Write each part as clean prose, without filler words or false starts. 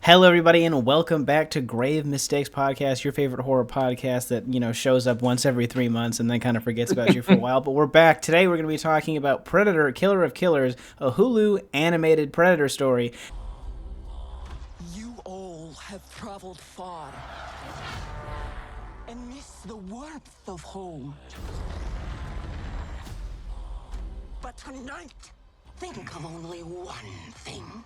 Hello, everybody, and welcome back to Grave Mistakes Podcast, your favorite horror podcast that, shows up once every 3 months and then kind of forgets about you for a while. But we're back. Today, we're going to be talking about Predator, Killer of Killers, a Hulu animated Predator story. You all have traveled far and missed the warmth of home. But tonight, think of only one thing.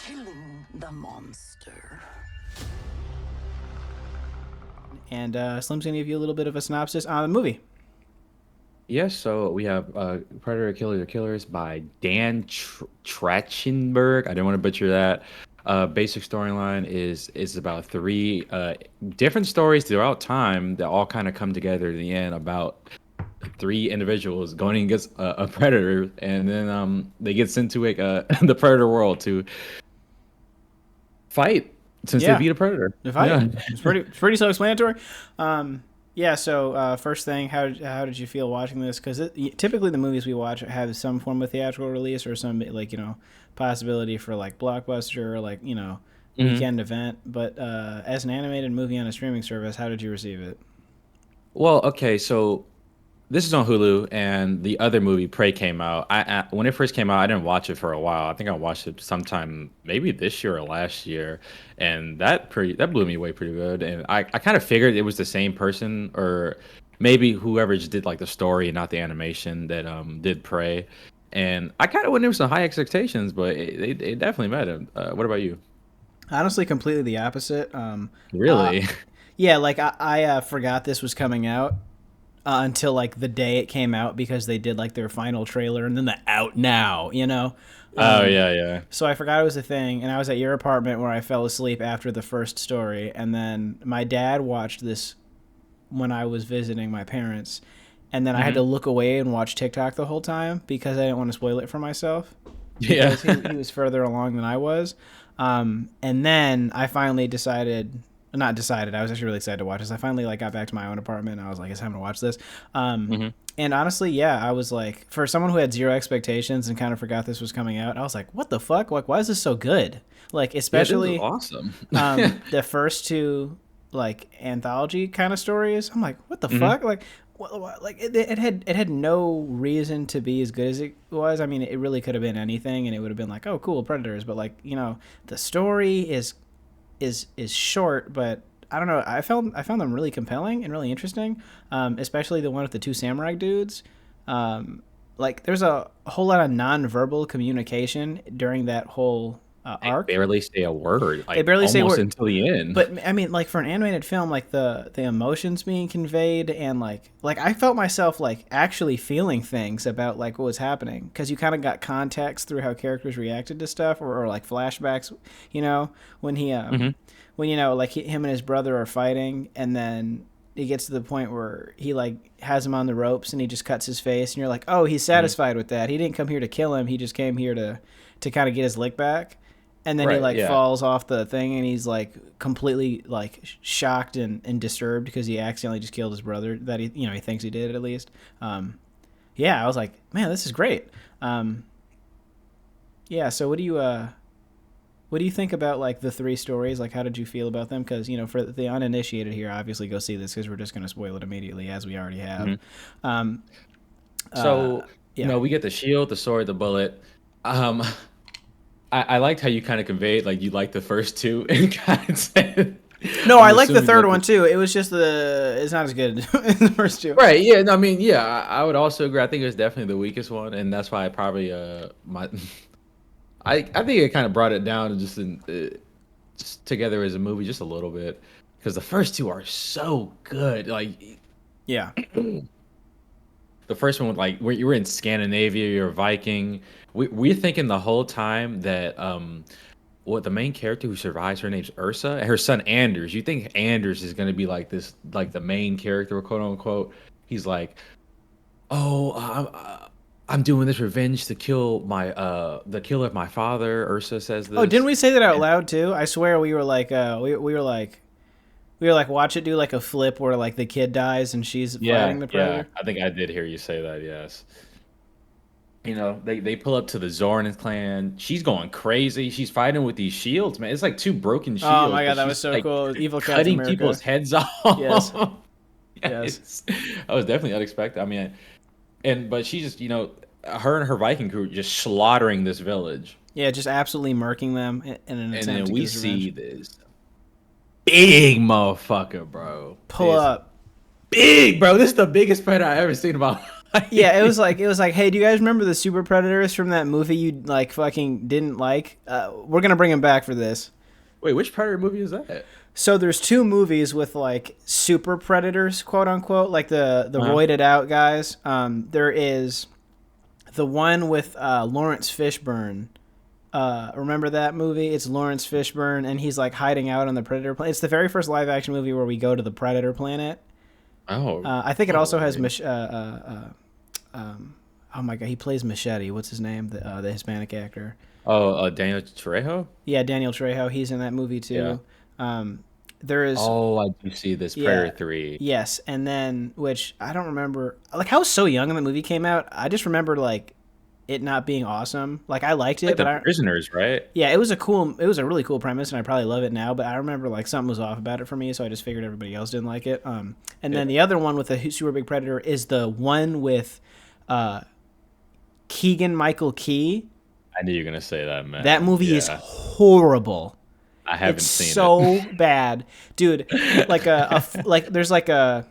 Killing the monster. And Slim's going to give you a little bit of a synopsis on the movie. Yes, so we have Predator Killer of Killers by Dan Trachtenberg. I didn't want to butcher that. Basic storyline is about three different stories throughout time that all kind of come together in the end about three individuals going against a predator, and then they get sent to the predator world to fight since they beat a predator. The fight. Yeah. It's pretty self-explanatory. So first thing, how did you feel watching this? Because typically the movies we watch have some form of theatrical release or some possibility for blockbuster or weekend event. But as an animated movie on a streaming service, how did you receive it? Well, okay, so this is on Hulu, and the other movie, Prey, came out. When it first came out, I didn't watch it for a while. I think I watched it sometime maybe this year or last year, and that blew me away pretty good. And I kind of figured it was the same person, or maybe whoever just did the story and not the animation that did Prey. And I kind of went in with some high expectations, but it definitely met him. What about you? Honestly, completely the opposite. Really? I forgot this was coming out. Until the day it came out, because they did their final trailer and then the out now, Oh yeah. So I forgot it was a thing, and I was at your apartment where I fell asleep after the first story, and then my dad watched this when I was visiting my parents, and then I had to look away and watch TikTok the whole time because I didn't want to spoil it for myself. Yeah. He was further along than I was, and then I finally I was actually really excited to watch this. I finally got back to my own apartment, and I was like, it's time to watch this. And honestly, I was like, for someone who had zero expectations and kind of forgot this was coming out, I was like, what the fuck? Why is this so good? Especially awesome. The first two anthology kind of stories. I'm like, what the fuck? It had no reason to be as good as it was. I mean, it really could have been anything, and it would have been like, oh, cool, Predators. But the story is short, but I don't know. I found them really compelling and really interesting, especially the one with the two samurai dudes. There's a whole lot of nonverbal communication during that whole arc. They barely say a word. They barely say a word until the end. But I mean, for an animated film, the emotions being conveyed, and I felt myself actually feeling things about what was happening, because you kind of got context through how characters reacted to stuff, or flashbacks, when he when him and his brother are fighting, and then it gets to the point where he has him on the ropes and he just cuts his face, and you're like, oh, he's satisfied with that. He didn't come here to kill him. He just came here to kind of get his lick back. And then he falls off the thing, and he's completely shocked and disturbed because he accidentally just killed his brother that he thinks he did, at least. I was like, man, this is great. So what do you think about the three stories? How did you feel about them? Because for the uninitiated here, obviously go see this, because we're just going to spoil it immediately, as we already have. We get the shield, the sword, the bullet. I liked how you kind of conveyed you liked the first two and kind of said. No, I like the third one too. It was just it's not as good as the first two. Right? Yeah. No, I mean, yeah. I would also agree. I think it was definitely the weakest one, and that's why I probably I think it kind of brought it down to just together as a movie just a little bit, because the first two are so good. Yeah. The first one, where you were in Scandinavia, you're a Viking. We're thinking the whole time that the main character who survives, her name's Ursa, and her son Anders. You think Anders is gonna be this, the main character, quote unquote. He's like, oh, I'm doing this revenge to kill the killer of my father. Ursa says this. Oh, didn't we say that out loud too? I swear we were we were watch it do a flip where the kid dies and she's fighting the predator. Yeah, I think I did hear you say that. Yes. They pull up to the Zoran clan. She's going crazy. She's fighting with these shields, man. It's like two broken Oh my shields, god, but that was she's so like cool. Evil Captain cutting America. people's heads Yes. off. Yeah, Yes. I was definitely unexpected. I mean, but she just, her and her Viking crew just slaughtering this village, Yeah, just absolutely murking them in an and attempt then to get we his see revenge. this big motherfucker, bro. Pull This up. big, bro. This is the biggest predator I ever seen in my Yeah, life. it was like, hey, do you guys remember the super predators from that movie you like fucking didn't like? We're gonna bring them back for this. Wait, which predator movie is that? So there's two movies with like super predators, quote unquote, like the Uh-huh. roided out guys. There is the one with Lawrence Fishburne. Remember that movie? It's Lawrence Fishburne, and he's like hiding out on the predator planet. It's the very first live action movie where we go to the predator planet. Oh, I think it oh, also has wait. oh my god, he plays Machete. What's his name? The Hispanic actor. Oh, Daniel Trejo? Yeah, Daniel Trejo. He's in that movie Yeah. too. There is Oh, I do see this yeah, Predator 3. yes, and then which I don't remember. Like I was so young when the movie came out. I just remember like it not being awesome. Like I liked Like it, the but I prisoners, right? yeah, it was a really cool premise, and I probably love it now. But I remember like something was off about it for me, so I just figured everybody else didn't like it. And Yeah. then the other one with the super big predator is the one with uh, Keegan Michael Key. I knew you were gonna say that, That man. movie is Yeah. horrible. I haven't It's seen so it. bad, dude. Like like there's like a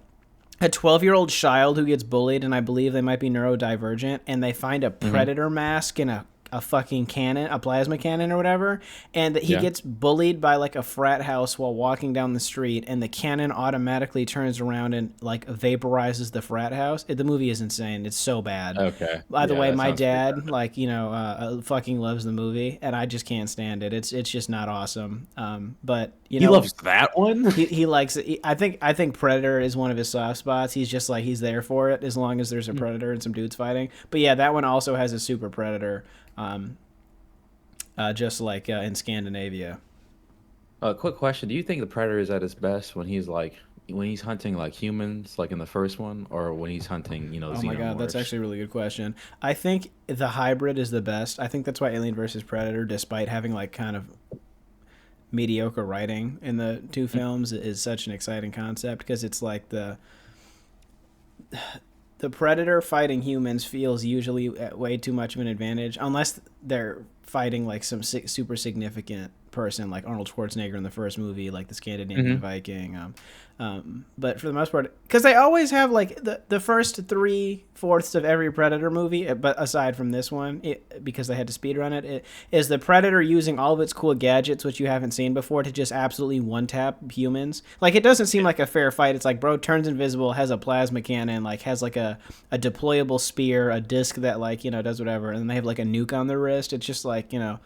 12-year-old child who gets bullied, and I believe they might be neurodivergent, and they find a Mhm. predator mask in a fucking cannon, a plasma cannon or whatever, and he Yeah. gets bullied by like a frat house while walking down the street, and the cannon automatically turns around and like vaporizes the frat house. The movie is insane. It's so bad. Okay. By the Yeah, way, that my sounds pretty dad, bad. like fucking loves the movie, and I just can't stand it. It's just not awesome. But He loves that one? he likes it. I think Predator is one of his soft spots. He's just like he's there for it as long as there's a predator and some dudes fighting. But yeah, that one also has a super predator, just like in Scandinavia. Quick question. Do you think the Predator is at his best when he's hunting like humans, like in the first one, or when he's hunting, Oh my god, that's xenomorphs? actually a really good question. I think the hybrid is the best. I think that's why Alien versus Predator, despite having like kind of mediocre writing in the two films, is such an exciting concept because it's like the predator fighting humans feels usually way too much of an advantage unless they're fighting like some super significant person like Arnold Schwarzenegger in the first movie, like the Scandinavian Hmm. Viking. But for the most part, because they always have like the first 3/4 of every Predator movie, but aside from this one, because they had to speed run it, it is the Predator using all of its cool gadgets, which you haven't seen before, to just absolutely one tap humans. Like it doesn't seem like a fair fight. It's like bro turns invisible, has a plasma cannon, like has like a deployable spear, a disc that like does whatever, and then they have like a nuke on their wrist. It's just like at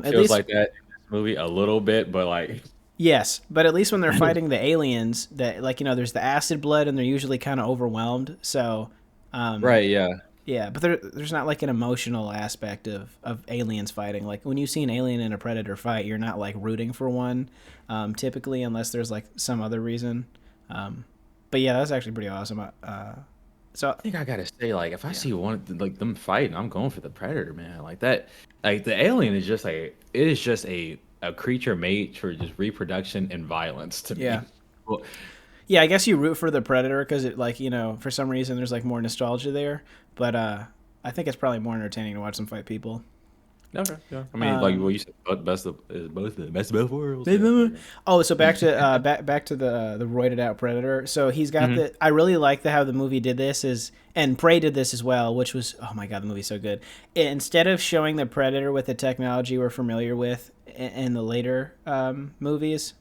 Feels least like that in this movie a little bit, but like yes, but at least when they're fighting the aliens, that like there's the acid blood, and they're usually kind of overwhelmed. So, right, yeah. yeah, but there's not like an emotional aspect of aliens fighting. Like when you see an alien and a predator fight, you're not like rooting for one, typically, unless there's like some other reason. But yeah, that's actually pretty awesome. So I think I gotta say, like, if I see one like them fighting, I'm going for the Predator, man. Like that, like the alien is just a creature made for just reproduction and violence to yeah, me. Well, yeah, I guess you root for the predator because it like for some reason there's like more nostalgia there. But I think it's probably more entertaining to watch them fight people. okay, yeah. I mean, like what you said, best of is both the best of both worlds. Yeah. Oh, so back to back to the roided out predator. So he's got Hmm. the. I really like how the movie did this and Prey did this as well, which was oh my god, the movie's so good. Instead of showing the predator with the technology we're familiar with in the later movies,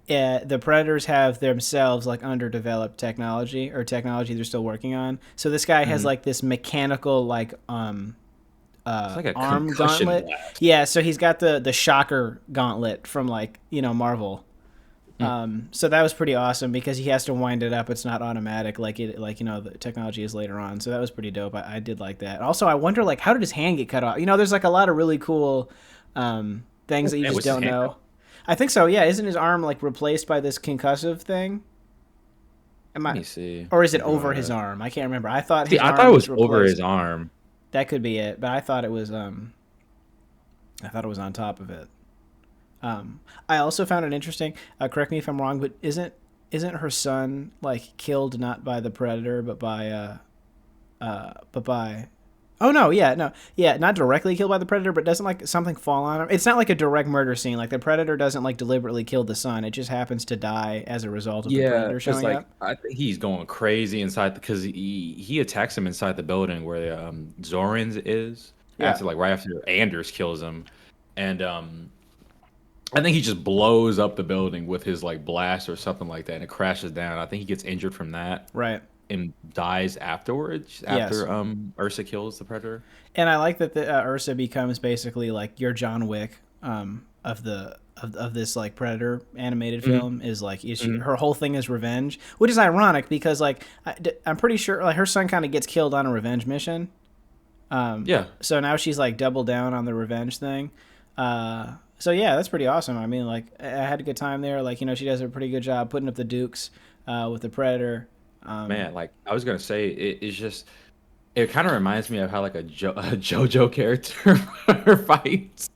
the predators have themselves like underdeveloped technology or technology they're still working on. So this guy has Hmm. like this mechanical like It's like a arm concussion gauntlet. blast. Yeah, so he's got the shocker gauntlet from like Marvel. So that was pretty awesome because he has to wind it up. It's not automatic the technology is later on. So that was pretty dope. I did like that. Also, I wonder like how did his hand get cut off? There's like a lot of really cool things that you Man, just was his don't hand know. I think so. Yeah, isn't his arm like replaced by this concussive thing? Am Let I, me see. or is it Something over like his that. arm? I can't remember. I thought See, his I thought arm it was was over his replaced. arm. That could be it, but I thought it was on top of it. I also found it interesting. Correct me if I'm wrong, but isn't her son like killed not by the predator but by oh no, yeah, no, yeah, not directly killed by the predator, but doesn't like something fall on him? It's not like a direct murder scene. Like the predator doesn't like deliberately kill the son. It just happens to die as a result of the Yeah, predator because showing like up. I think he's going crazy inside because he attacks him inside the building where Zoran's is Yeah, after like right after Anders kills him, and I think he just blows up the building with his like blast or something like that, and it crashes down. I think he gets injured from that right. and dies afterwards Yes. after Ursa kills the predator. And I like that the Ursa becomes basically like your John Wick of of this like Predator animated Hmm. film is like Hmm. her whole thing is revenge, which is ironic because like I'm pretty sure like her son kind of gets killed on a revenge mission. Yeah, So now she's like double down on the revenge thing. So yeah, that's pretty awesome. I mean, like I had a good time there. Like she does a pretty good job putting up the dukes with the Predator. man. Like I was gonna say, it's just it kind of reminds me of how like a JoJo character fights,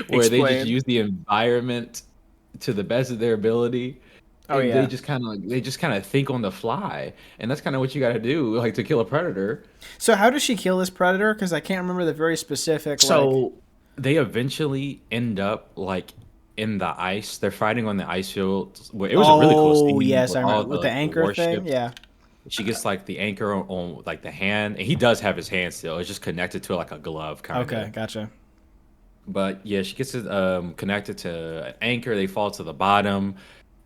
where they just Explain. use the environment to the best of their ability, Oh and they yeah. just kind of think on the fly, and that's kind of what you got to do, like to kill a predator. So how does she kill this Predator? Because I can't remember the very specific like. So they eventually end up like in the ice. They're fighting on the ice field. Where it was a really cool Oh scene yes, with I all remember with the the anchor thing. warships. Yeah. She gets like the anchor on like the hand, and he does have his hand still. It's just connected to like a glove, kind Okay, of. gotcha. But yeah, she gets it connected to an anchor. They fall to the bottom,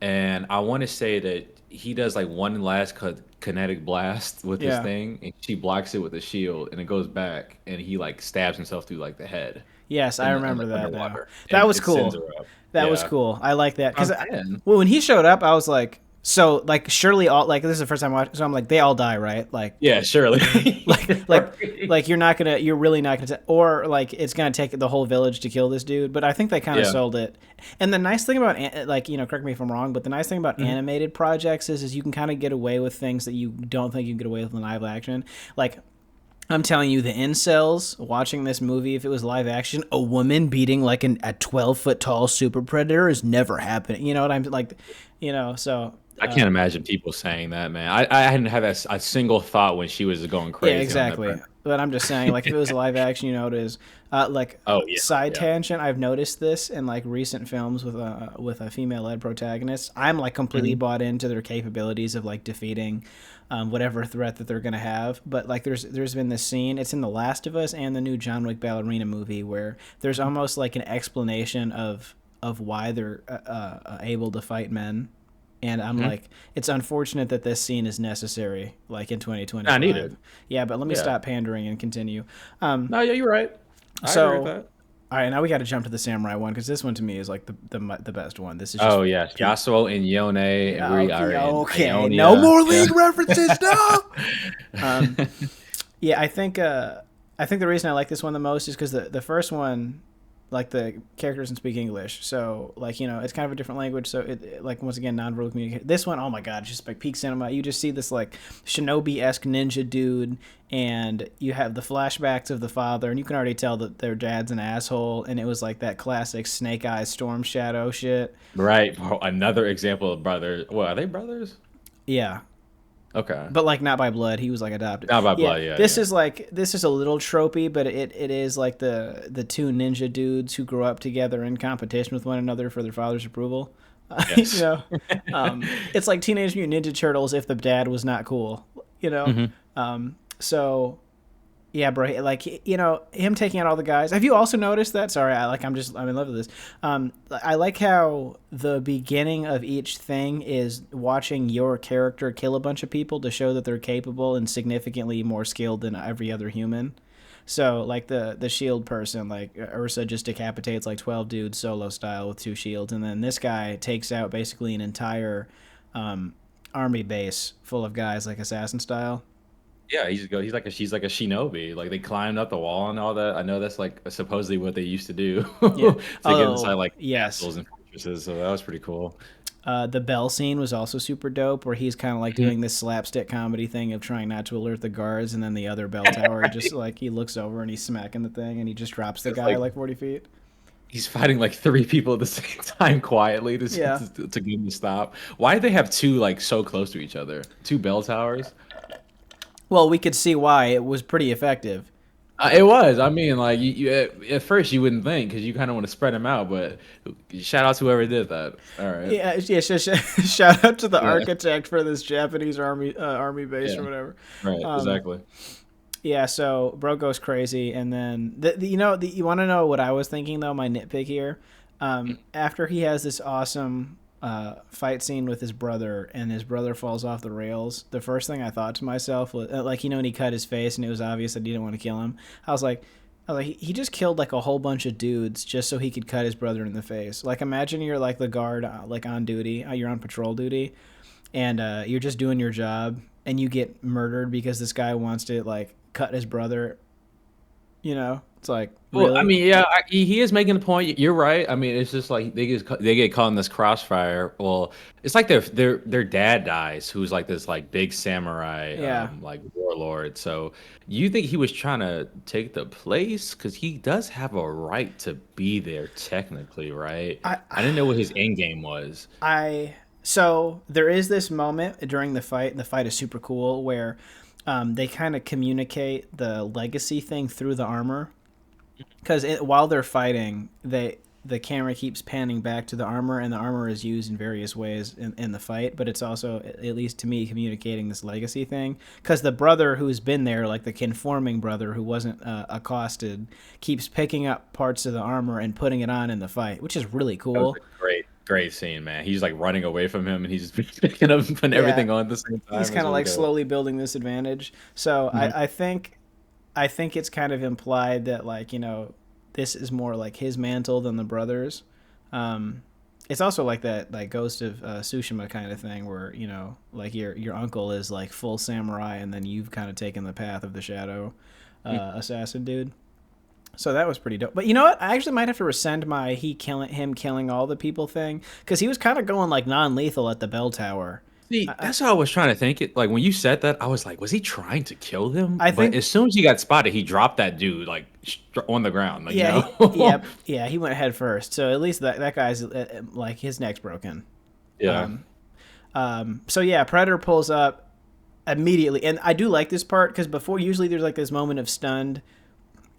and I want to say that he does like one last kinetic blast with his Yeah. thing, and she blocks it with a shield, and it goes back, and he like stabs himself through like the head Yes, I in the remember like that now. underwater, That and was it sends cool. her up. That was Yeah, cool. I like that because I'm saying. well, when he showed up, I was like, so like surely all like this is the first time I watched, so I'm like they all die, right? Like Yeah, surely. like like Right. like you're really not gonna or like it's gonna take the whole village to kill this dude. But I think they kind of Yeah. sold it. And the nice thing about like correct me if I'm wrong, but the nice thing about Mhm. animated projects is you can kind of get away with things that you don't think you can get away with in live action. Like I'm telling you, the incels watching this movie, if it was live action, a woman beating like a 12-foot tall super predator is never happening. You know what I'm like? So I can't imagine people saying that, man. I hadn't had a single thought when she was going yeah, crazy on that exactly. predator. But I'm just saying, like, if it was live action, it is. Like Oh yeah, side yeah. tangent, I've noticed this in like recent films with a female led protagonist. I'm like completely Mhm. bought into their capabilities of like defeating whatever threat that they're gonna have. But like, there's been this scene. It's in The Last of Us and the new John Wick ballerina movie where there's almost like an explanation of why they're able to fight men. And I'm Mhm. like, it's unfortunate that this scene is necessary, like in I need 2025. it. Yeah, but let me Yeah. stop pandering and continue. No, yeah, you're right. I agree with So, that. all right, now we got to jump to the samurai one because this one to me is like the best one. This is just Oh yes, peak. Yasuo and Yone, and we are Okay, in okay, no Ionia. more Yeah. league references, no. Um, yeah, I think the reason I like this one the most is because the first one, like the characters doesn't speak English, so like it's kind of a different language. So like once again nonverbal communication. This one, oh my god, it's just like peak cinema. You just see this like shinobi esque ninja dude, and you have the flashbacks of the father, and you can already tell that their dad's an asshole, and it was like that classic Snake Eyes Storm Shadow shit. Right. Bro, another example of brothers. What are they brothers? Yeah, Okay. but like not by blood. He was like adopted. Not by Yeah, blood. Yeah, yeah. this is a little tropey, but it is like the two ninja dudes who grow up together in competition with one another for their father's approval. Yes. It's like Teenage Mutant Ninja Turtles if the dad was not cool. You know, Hmm. so yeah, bro. Like him taking out all the guys. Have you also noticed that? Sorry, I'm in love with this. I like how the beginning of each thing is watching your character kill a bunch of people to show that they're capable and significantly more skilled than every other human. So like the shield person, like Ursa just decapitates like 12 dudes solo style with two shields, and then this guy takes out basically an entire um, army base full of guys like assassin style. Yeah, she's like a shinobi. Like they climbed up the wall and all that. I know that's like supposedly what they used to do Yeah. to get inside Oh like yes. castles and fortresses. So that was pretty cool. The bell scene was also super dope, where he's kind of like doing this slapstick comedy thing of trying not to alert the guards, and then the other bell tower Right. just like he looks over and he's smacking the thing, and he just drops the It's guy like like 40 feet. he's fighting like three people at the same time quietly Yeah. to get him to stop. Why did they have two like so close to each other? Two bell towers? Well, we could see why it was pretty effective. It was. I mean, like at first you wouldn't think because you kind of want to spread them out, but shout out to whoever did that. All right. Yeah. Shout out to the Yeah. architect for this Japanese army base Yeah. or whatever. Right. Exactly. Yeah, so bro goes crazy, and then you want to know what I was thinking though? My nitpick here, after he has this awesome fight scene with his brother, and his brother falls off the rails. The first thing I thought to myself was, like, when he cut his face, and it was obvious that he didn't want to kill him. He just killed like a whole bunch of dudes just so he could cut his brother in the face. Like, imagine you're like the guard, like on duty, you're on patrol duty, and you're just doing your job, and you get murdered because this guy wants to like cut his brother. It's like, Well, I really? mean, yeah, he is making a point. You're right. I mean, it's just like they get caught in this crossfire. Well, it's like their dad dies, who's like this like big samurai, Yeah. like warlord. So you think he was trying to take the place? Because he does have a right to be there technically, right? I I didn't know what his end game was. I so there is this moment during the fight. And the fight is super cool where they kind of communicate the legacy thing through the armor, because while they're fighting, the camera keeps panning back to the armor, and the armor is used in various ways in the fight. But it's also, at least to me, communicating this legacy thing. Because the brother who's been there, like the conforming brother who wasn't accosted, keeps picking up parts of the armor and putting it on in the fight, which is really That was cool. a great scene, man. He's like running away from him, and he's just picking up and putting Yeah, everything on at the same he's time. It's kind of really like dope. slowly building this advantage. So Mhm. I think it's kind of implied that, like, this is more like his mantle than the brothers. It's also like that, like Ghost of Tsushima kind of thing, where like your uncle is like full samurai, and then you've kind of taken the path of the shadow assassin dude. So that was pretty dope. But you know what? I actually might have to rescind my him killing all the people thing, because he was kind of going like non-lethal at the bell tower. See, that's how I was trying to think it. Like when you said that, I was like, was he trying to kill them? I But think, as soon as he got spotted, he dropped that dude like on the ground, like yeah, you know. he went head first. So at least that guy's like his neck's broken. Yeah. So yeah, Predator pulls up immediately, and I do like this part because before, usually there's like this moment of stunned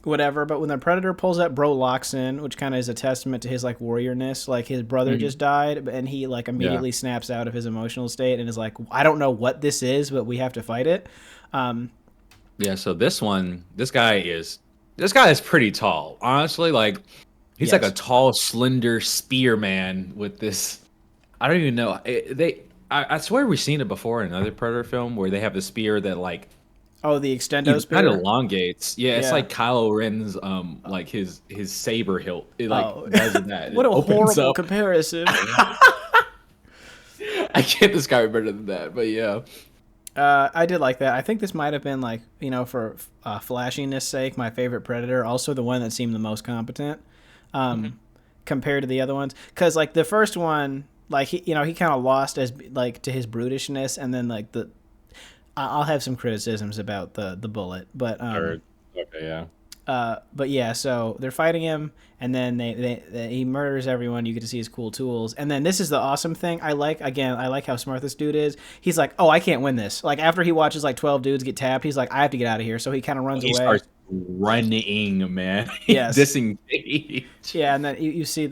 whatever, but when the Predator pulls up, bro locks in, which kind of is a testament to his like warriorness. Like, his brother Mhm. just died, and he like Yeah. immediately snaps out of his emotional state and is like, I don't know what this is, but we have to fight it. Yeah. So this guy is pretty tall. Honestly, like he's like a Yes. tall, slender spearman with this. I don't even know. I swear we've seen it before in another Predator film where they have the spear that like Oh, the extendo kind of spear. elongates. Yeah, it's Yeah. like Kylo Ren's like his saber hilt. It like Oh, does that. what It a opens horrible up. comparison. I can't describe it better than that, but yeah. I did like that. I think this might have been, like, for flashiness sake, my favorite Predator. Also, the one that seemed the most competent, compared to the other ones. Because, like, the first one, like, he kind of lost as like to his brutishness, and then like I'll have some criticisms about the bullet, but Or okay, yeah. but yeah, so they're fighting him, and then he murders everyone. You get to see his cool tools, and then this is the awesome thing. I like how smart this dude is. He's like, oh, I can't win this. Like, after he watches like 12 dudes get tapped, he's like, I have to get out of here. So he kind of runs He away. starts running, man. Yes. Disengage. Yeah, and then you see you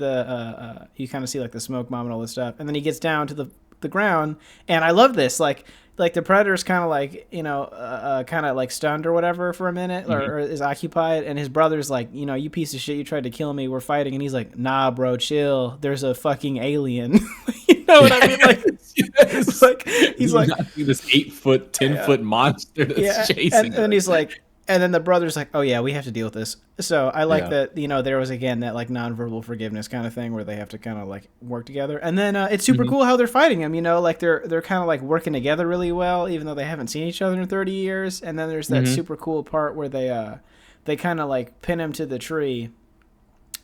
kind of see like the smoke bomb and all this stuff, and then he gets down to the ground, and I love this. Like the Predator's kind of like, kind of like stunned or whatever for a minute, or is occupied, and his brother's like, you piece of shit, you tried to kill me, we're fighting, and he's like, nah, bro, chill. There's a fucking alien. You know what I mean? Like, Yes. like he's You like, not see this 8 foot, 10 foot monster that's yeah, chasing and us. he's like, and then the brother's like, oh yeah, we have to deal with this. So I like Yeah. that, there was again that like nonverbal forgiveness kind of thing where they have to kind of like work together. And then it's super cool how they're fighting him, like they're kind of like working together really well, even though they haven't seen each other in 30 years. And then there's that super cool part where they kind of like pin him to the tree,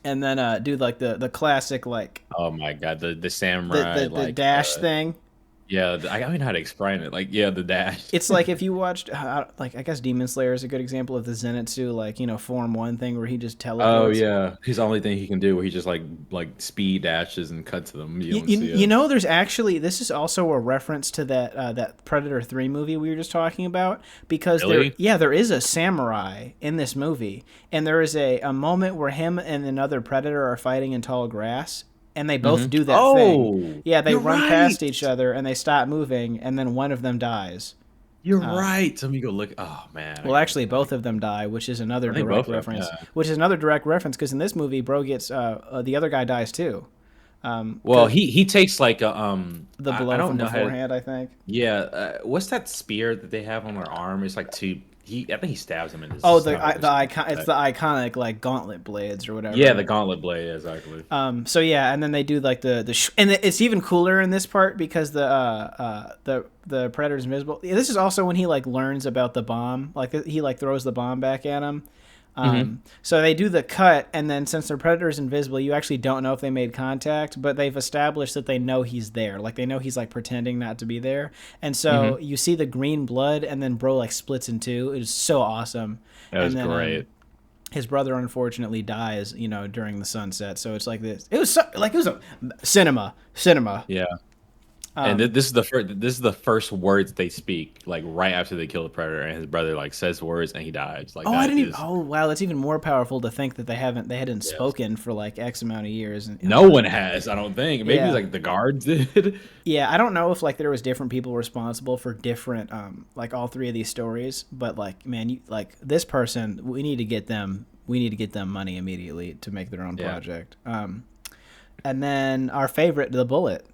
and then do like the classic like Oh my god, the samurai the like dash thing. yeah, I don't know how to explain it. Like yeah, the dash. It's like if you watched, like I guess Demon Slayer is a good example of the Zenitsu, like Form One thing where he just Oh teleports. yeah, his only thing he can do where he just like speed dashes and cut to them. You don't see You it. know, there's actually this is also a reference to that Predator 3 movie we were just talking about because Really? there is a samurai in this movie and there is a moment where him and another predator are fighting in tall grass and they both do that thing. Oh, Yeah, they you're run right. past each other and they stop moving and then one of them dies. You're right. Let me go look. Oh man, I Well, gotta. actually, both of them die, which is another I think direct both of them. reference. Yeah. Which is another direct reference because in this movie, bro gets the other guy dies too. Well, 'Cause he takes like a the I blow don't from know how. beforehand, I think. Yeah, what's that spear that they have on their arm? It's like two. I think he stabs him in his Oh, stomach or the something icon. like It's that. the iconic like gauntlet blades or Yeah, whatever. the gauntlet blade, exactly. So yeah, and then they do like and it's even cooler in this part because the predator's invisible. Yeah, this is also when he like learns about the bomb. Like he like throws the bomb back at him. So they do the cut, and then since the predator's invisible, you actually don't know if they made contact, but they've established that they know he's there. Like they know he's like pretending not to be there, and so you see the green blood, and then bro like splits in two. It is so awesome. That was And then great. his brother unfortunately dies, during the sunset. So it's like this. It was like it was a cinema. Yeah. And this is the first words they speak, like right after they kill the predator, and his brother like says words and he dies. Like Oh, I that didn't even. is Oh, wow, that's even more powerful to think that they hadn't yes. spoken for like X amount of years. And No one has, I don't think. Maybe yeah, like the guards did. yeah. I don't know if like there was different people responsible for different like all three of these stories, but like man, you like this person, we need to get them. We need to get them money immediately to make their own Yeah. project. And then our favorite, the bullet.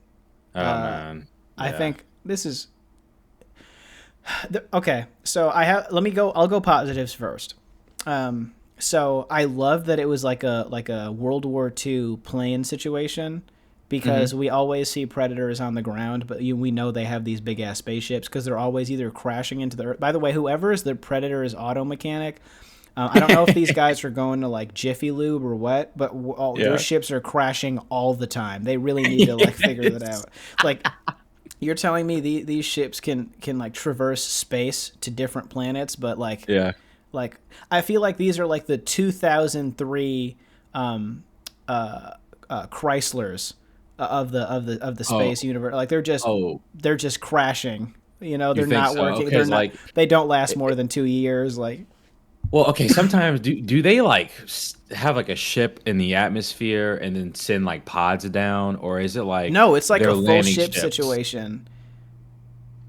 Oh man. I Yeah. think this is okay. So let me go. I'll go positives first. So I love that it was like a World War II plane situation because we always see predators on the ground, but we know they have these big ass spaceships because they're always either crashing into the earth. By the way, whoever is the predator's auto mechanic. I don't know if these guys are going to like Jiffy Lube or what, but Yeah. their ships are crashing all the time. They really need to like figure that out. Like you're telling me these ships can like traverse space to different planets, but Yeah. like I feel like these are like the 2003 Chryslers of the space universe. Like Oh, they're just crashing. They're you think not so? working. Okay, They're it's not. like They don't last more than 2 years. Like well, okay, sometimes do they like have like a ship in the atmosphere and then send like pods down, or is it like no, it's like they're a full landing ship ships? situation.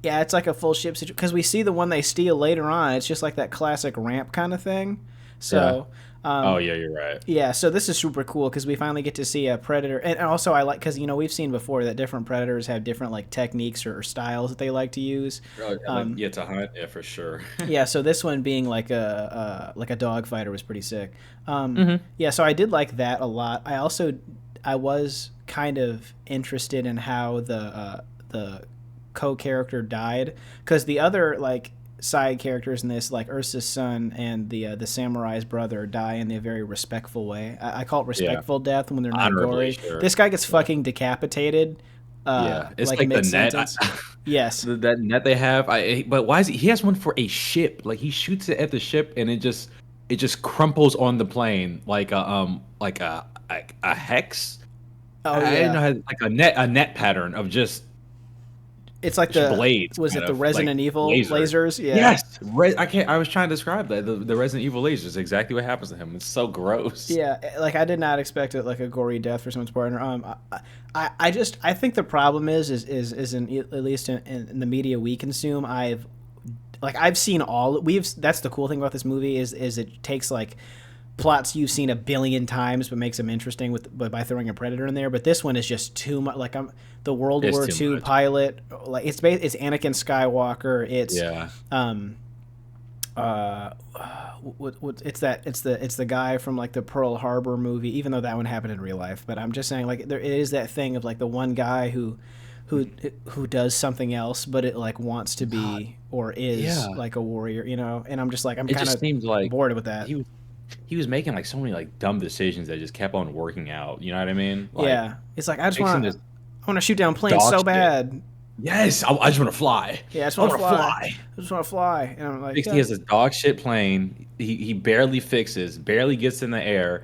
Yeah, it's like a full ship situation because we see the one they steal later on. It's just like that classic ramp kind of thing. Yeah. So, Oh yeah, you're right. yeah, so this is super cool because we finally get to see a predator, and also I like because we've seen before that different predators have different like techniques or styles that they like to use. Oh, yeah, like yeah, to hunt, yeah, for sure. Yeah, so this one being like a dog fighter was pretty sick. Hmm. Yeah, so I did like that a lot. I was kind of interested in how the co-character died because the other like side characters in this like Ursa's son and the samurai's brother die in a very respectful way. I call it Yeah, respectful death when they're not honorably, gory. sure. This guy gets Yeah, fucking decapitated yeah. It's like like the mid net. sentence. Yes. That net they have. But why is he has one for a ship? Like he shoots it at the ship and it just crumples on the plane like a hex. Oh I didn't yeah. know how like a net pattern of It's like just blades, was it kind the of like Resident Evil lasers. lasers? Yeah. Yes, I can't. I was trying to describe that the Resident Evil lasers is exactly what happens to him. It's so gross. Yeah, like I did not expect it like a gory death for someone's partner. I think the problem is in at least in the media we consume. I've seen that's the cool thing about this movie is it takes like plots you've seen a billion times but makes them interesting by throwing a predator in there. But this one is just too much. Like the World It's War too II much. pilot. Like it's Anakin Skywalker. It's Yeah. it's the guy from like the Pearl Harbor movie, even though that one happened in real life. But I'm just saying, like there is that thing of like the one guy who does something else, but it like wants to be or is Yeah. like a warrior, And I'm just like I'm It kind just of seemed like bored with that. he was he was making like so many like dumb decisions that just kept on working out. You know what I mean? Like Yeah, it's like I just fixing want this to. I want to shoot down planes dog so shit. bad. Yes, I just want to fly. Yeah, I just I want to want to fly. fly. I just want to fly. And I'm like, He has this dog shit plane. He barely fixes, barely gets in the air.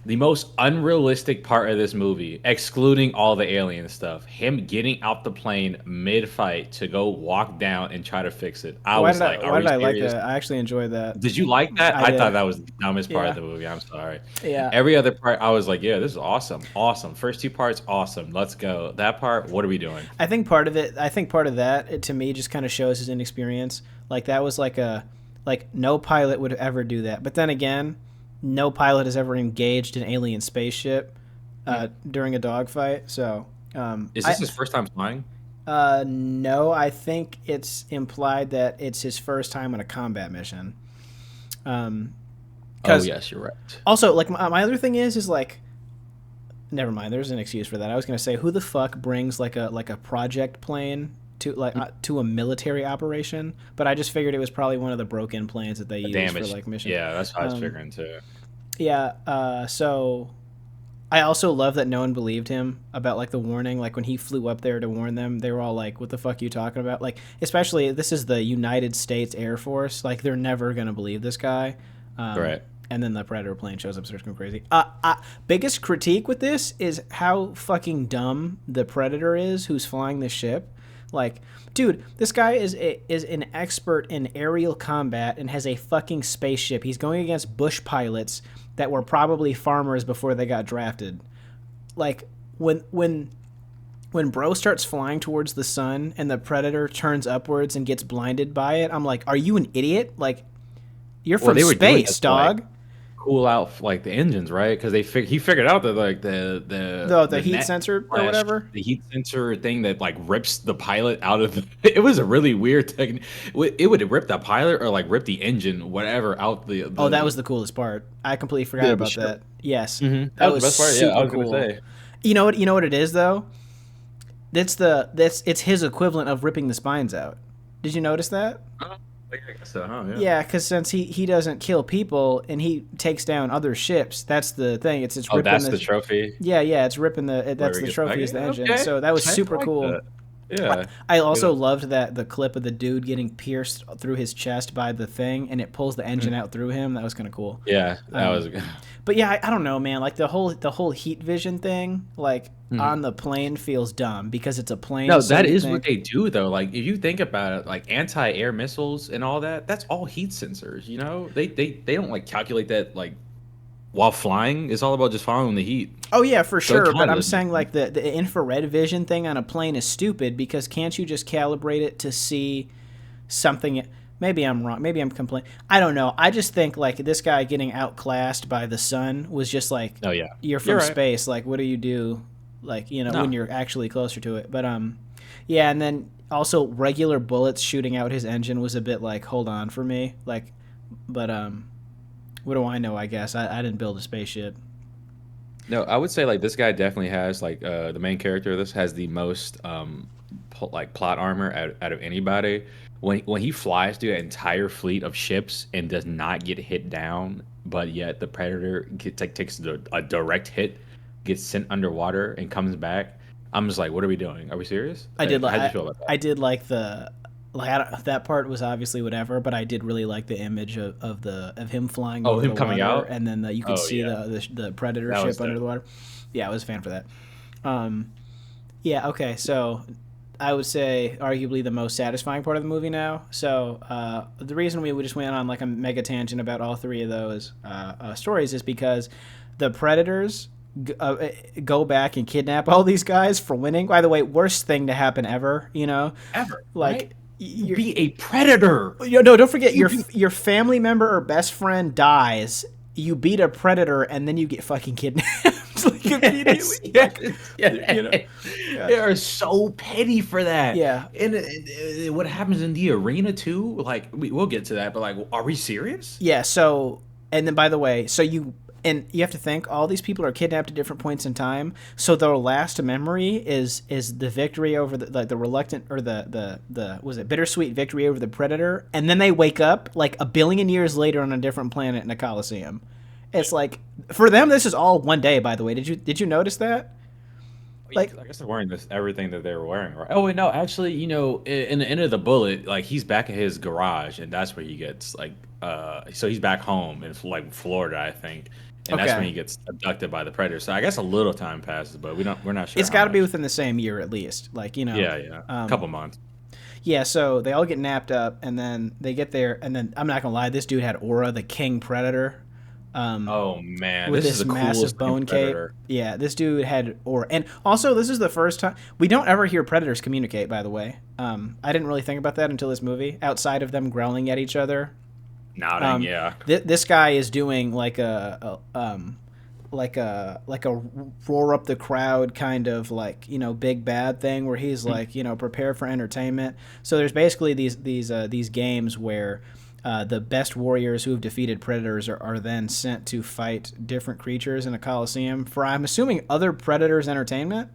The most unrealistic part of this movie, excluding all the alien stuff, him getting out the plane mid-fight to go walk down and try to fix it. I was like, "Are why we did I like serious?" that? I actually enjoyed that. Did you like that? I I thought did. that was the dumbest part of Yeah. the movie. I'm sorry. Yeah. Every other part, I was like, "Yeah, this is awesome, awesome." First two parts, awesome. Let's go. That part, what are we doing? I think part of it. I think part of that to me just kind of shows his inexperience. Like that was like no pilot would ever do that. But then again, no pilot has ever engaged an alien spaceship during a dogfight. So Is this his first time flying? no, I think it's implied that it's his first time on a combat mission. Oh 'Cause yes, you're right. also, like my other thing is like, never mind. There's an excuse for that. I was gonna say, who the fuck brings like a project plane to to a military operation? But I just figured it was probably one of the broken planes that they use Damage. for like missions. Yeah, that's what I was figuring too. Yeah. So I also love that no one believed him about like the warning. Like when he flew up there to warn them, they were all like, "What the fuck are you talking about?" Like, especially this is the United States Air Force. Like they're never gonna believe this guy. Right. And then the Predator plane shows up, starts going crazy. Biggest critique with this is how fucking dumb the Predator is, who's flying the ship. Like, dude, this guy is an expert in aerial combat and has a fucking spaceship. He's going against bush pilots that were probably farmers before they got drafted. Like, when Bro starts flying towards the sun and the Predator turns upwards and gets blinded by it, I'm like, are you an idiot? Like, you're from they were doing space, this to, like, dog. cool out like the engines, right? Because he figured out that like The heat net sensor or flash, whatever. the heat sensor thing that like rips the pilot out of it was a really weird technique. It would rip the pilot or like rip the engine, whatever, out the Oh, that was the coolest part. I completely forgot about sure. that. Yes, That was the best part. Yeah, super I was cool. gonna say. You know what? You know what it is though. It's his equivalent of ripping the spines out. Did you notice that? I guess so, huh? Yeah. Yeah, because since he doesn't kill people and he takes down other ships, that's the thing. It's Oh, ripping that's the trophy. Yeah, it's ripping the. That's the trophy is the engine. Okay. So that was I super like cool. that. Yeah. I also loved that the clip of the dude getting pierced through his chest by the thing, and it pulls the engine out through him. That was kind of cool. Yeah, that was. But yeah, I don't know, man. Like the whole heat vision thing, like on the plane feels dumb because it's a plane. No, so that you is think- what they do though. Like if you think about it, like anti-air missiles and all that, that's all heat sensors. You know, they don't like calculate that like while flying. It's all about just following the heat. Oh yeah, for sure. But I'm kinda- saying like the infrared vision thing on a plane is stupid because can't you just calibrate it to see something? Maybe I'm wrong. Maybe I'm complaining. I don't know. I just think like this guy getting outclassed by the sun was just like, Oh yeah, you're from You're right. space. Like, what do you do? Like, you know, No. when you're actually closer to it. But yeah. And then also regular bullets shooting out his engine was a bit like, hold on for me. Like, but what do I know? I guess I didn't build a spaceship. No, I would say like this guy definitely has like the main character of this has the most like plot armor out of anybody. When he flies through an entire fleet of ships and does not get hit down, but yet the Predator takes a direct hit, gets sent underwater and comes back. I'm just like, what are we doing? Are we serious? I did like. How'd you feel about that? I did like the. Like that part was obviously whatever, but I did really like the image of him flying over him the coming water, out? and then you could Oh, see yeah. the Predator That was ship under dope. the water. Yeah, I was a fan for that. Yeah, okay, so I would say arguably the most satisfying part of the movie now. So the reason we just went on like a mega tangent about all three of those stories is because the Predators go back and kidnap all these guys for winning. By the way, worst thing to happen ever, you know? Ever, Like, right? You be a predator. No, don't forget your family member or best friend dies. You beat a predator and then you get fucking kidnapped like immediately. You know? They are so petty for that. Yeah. And what happens in the arena too? Like we'll get to that, but like, are we serious? Yeah. So, and then by the way, so you and you have to think all these people are kidnapped at different points in time, so their last memory is the victory over the like the reluctant or the was it bittersweet victory over the predator, and then they wake up like a billion years later on a different planet in a coliseum. It's like for them this is all one day. By the way, did you notice that? Like I guess they're wearing this everything that they were wearing, right? Oh wait, no, actually, in the end of the bullet, like he's back at his garage, and that's where he gets like, so he's back home in like Florida, I think, and that's when he gets abducted by the predator. So I guess a little time passes, but we're not sure. It's got to be within the same year at least, like Yeah, a couple months. Yeah, so they all get napped up, and then they get there, and then I'm not gonna lie, this dude had Aura, the king predator. Oh man, with this is this the massive coolest bone cape. predator. Yeah, this dude had Aura, and also this is the first time we don't ever hear predators communicate. By the way, I didn't really think about that until this movie. Outside of them growling at each other, Nodding, yeah. This guy is doing like a roar up the crowd kind of like big bad thing where he's like prepare for entertainment. So there's basically these games where the best warriors who have defeated predators are then sent to fight different creatures in a coliseum for, I'm assuming, other predators' entertainment.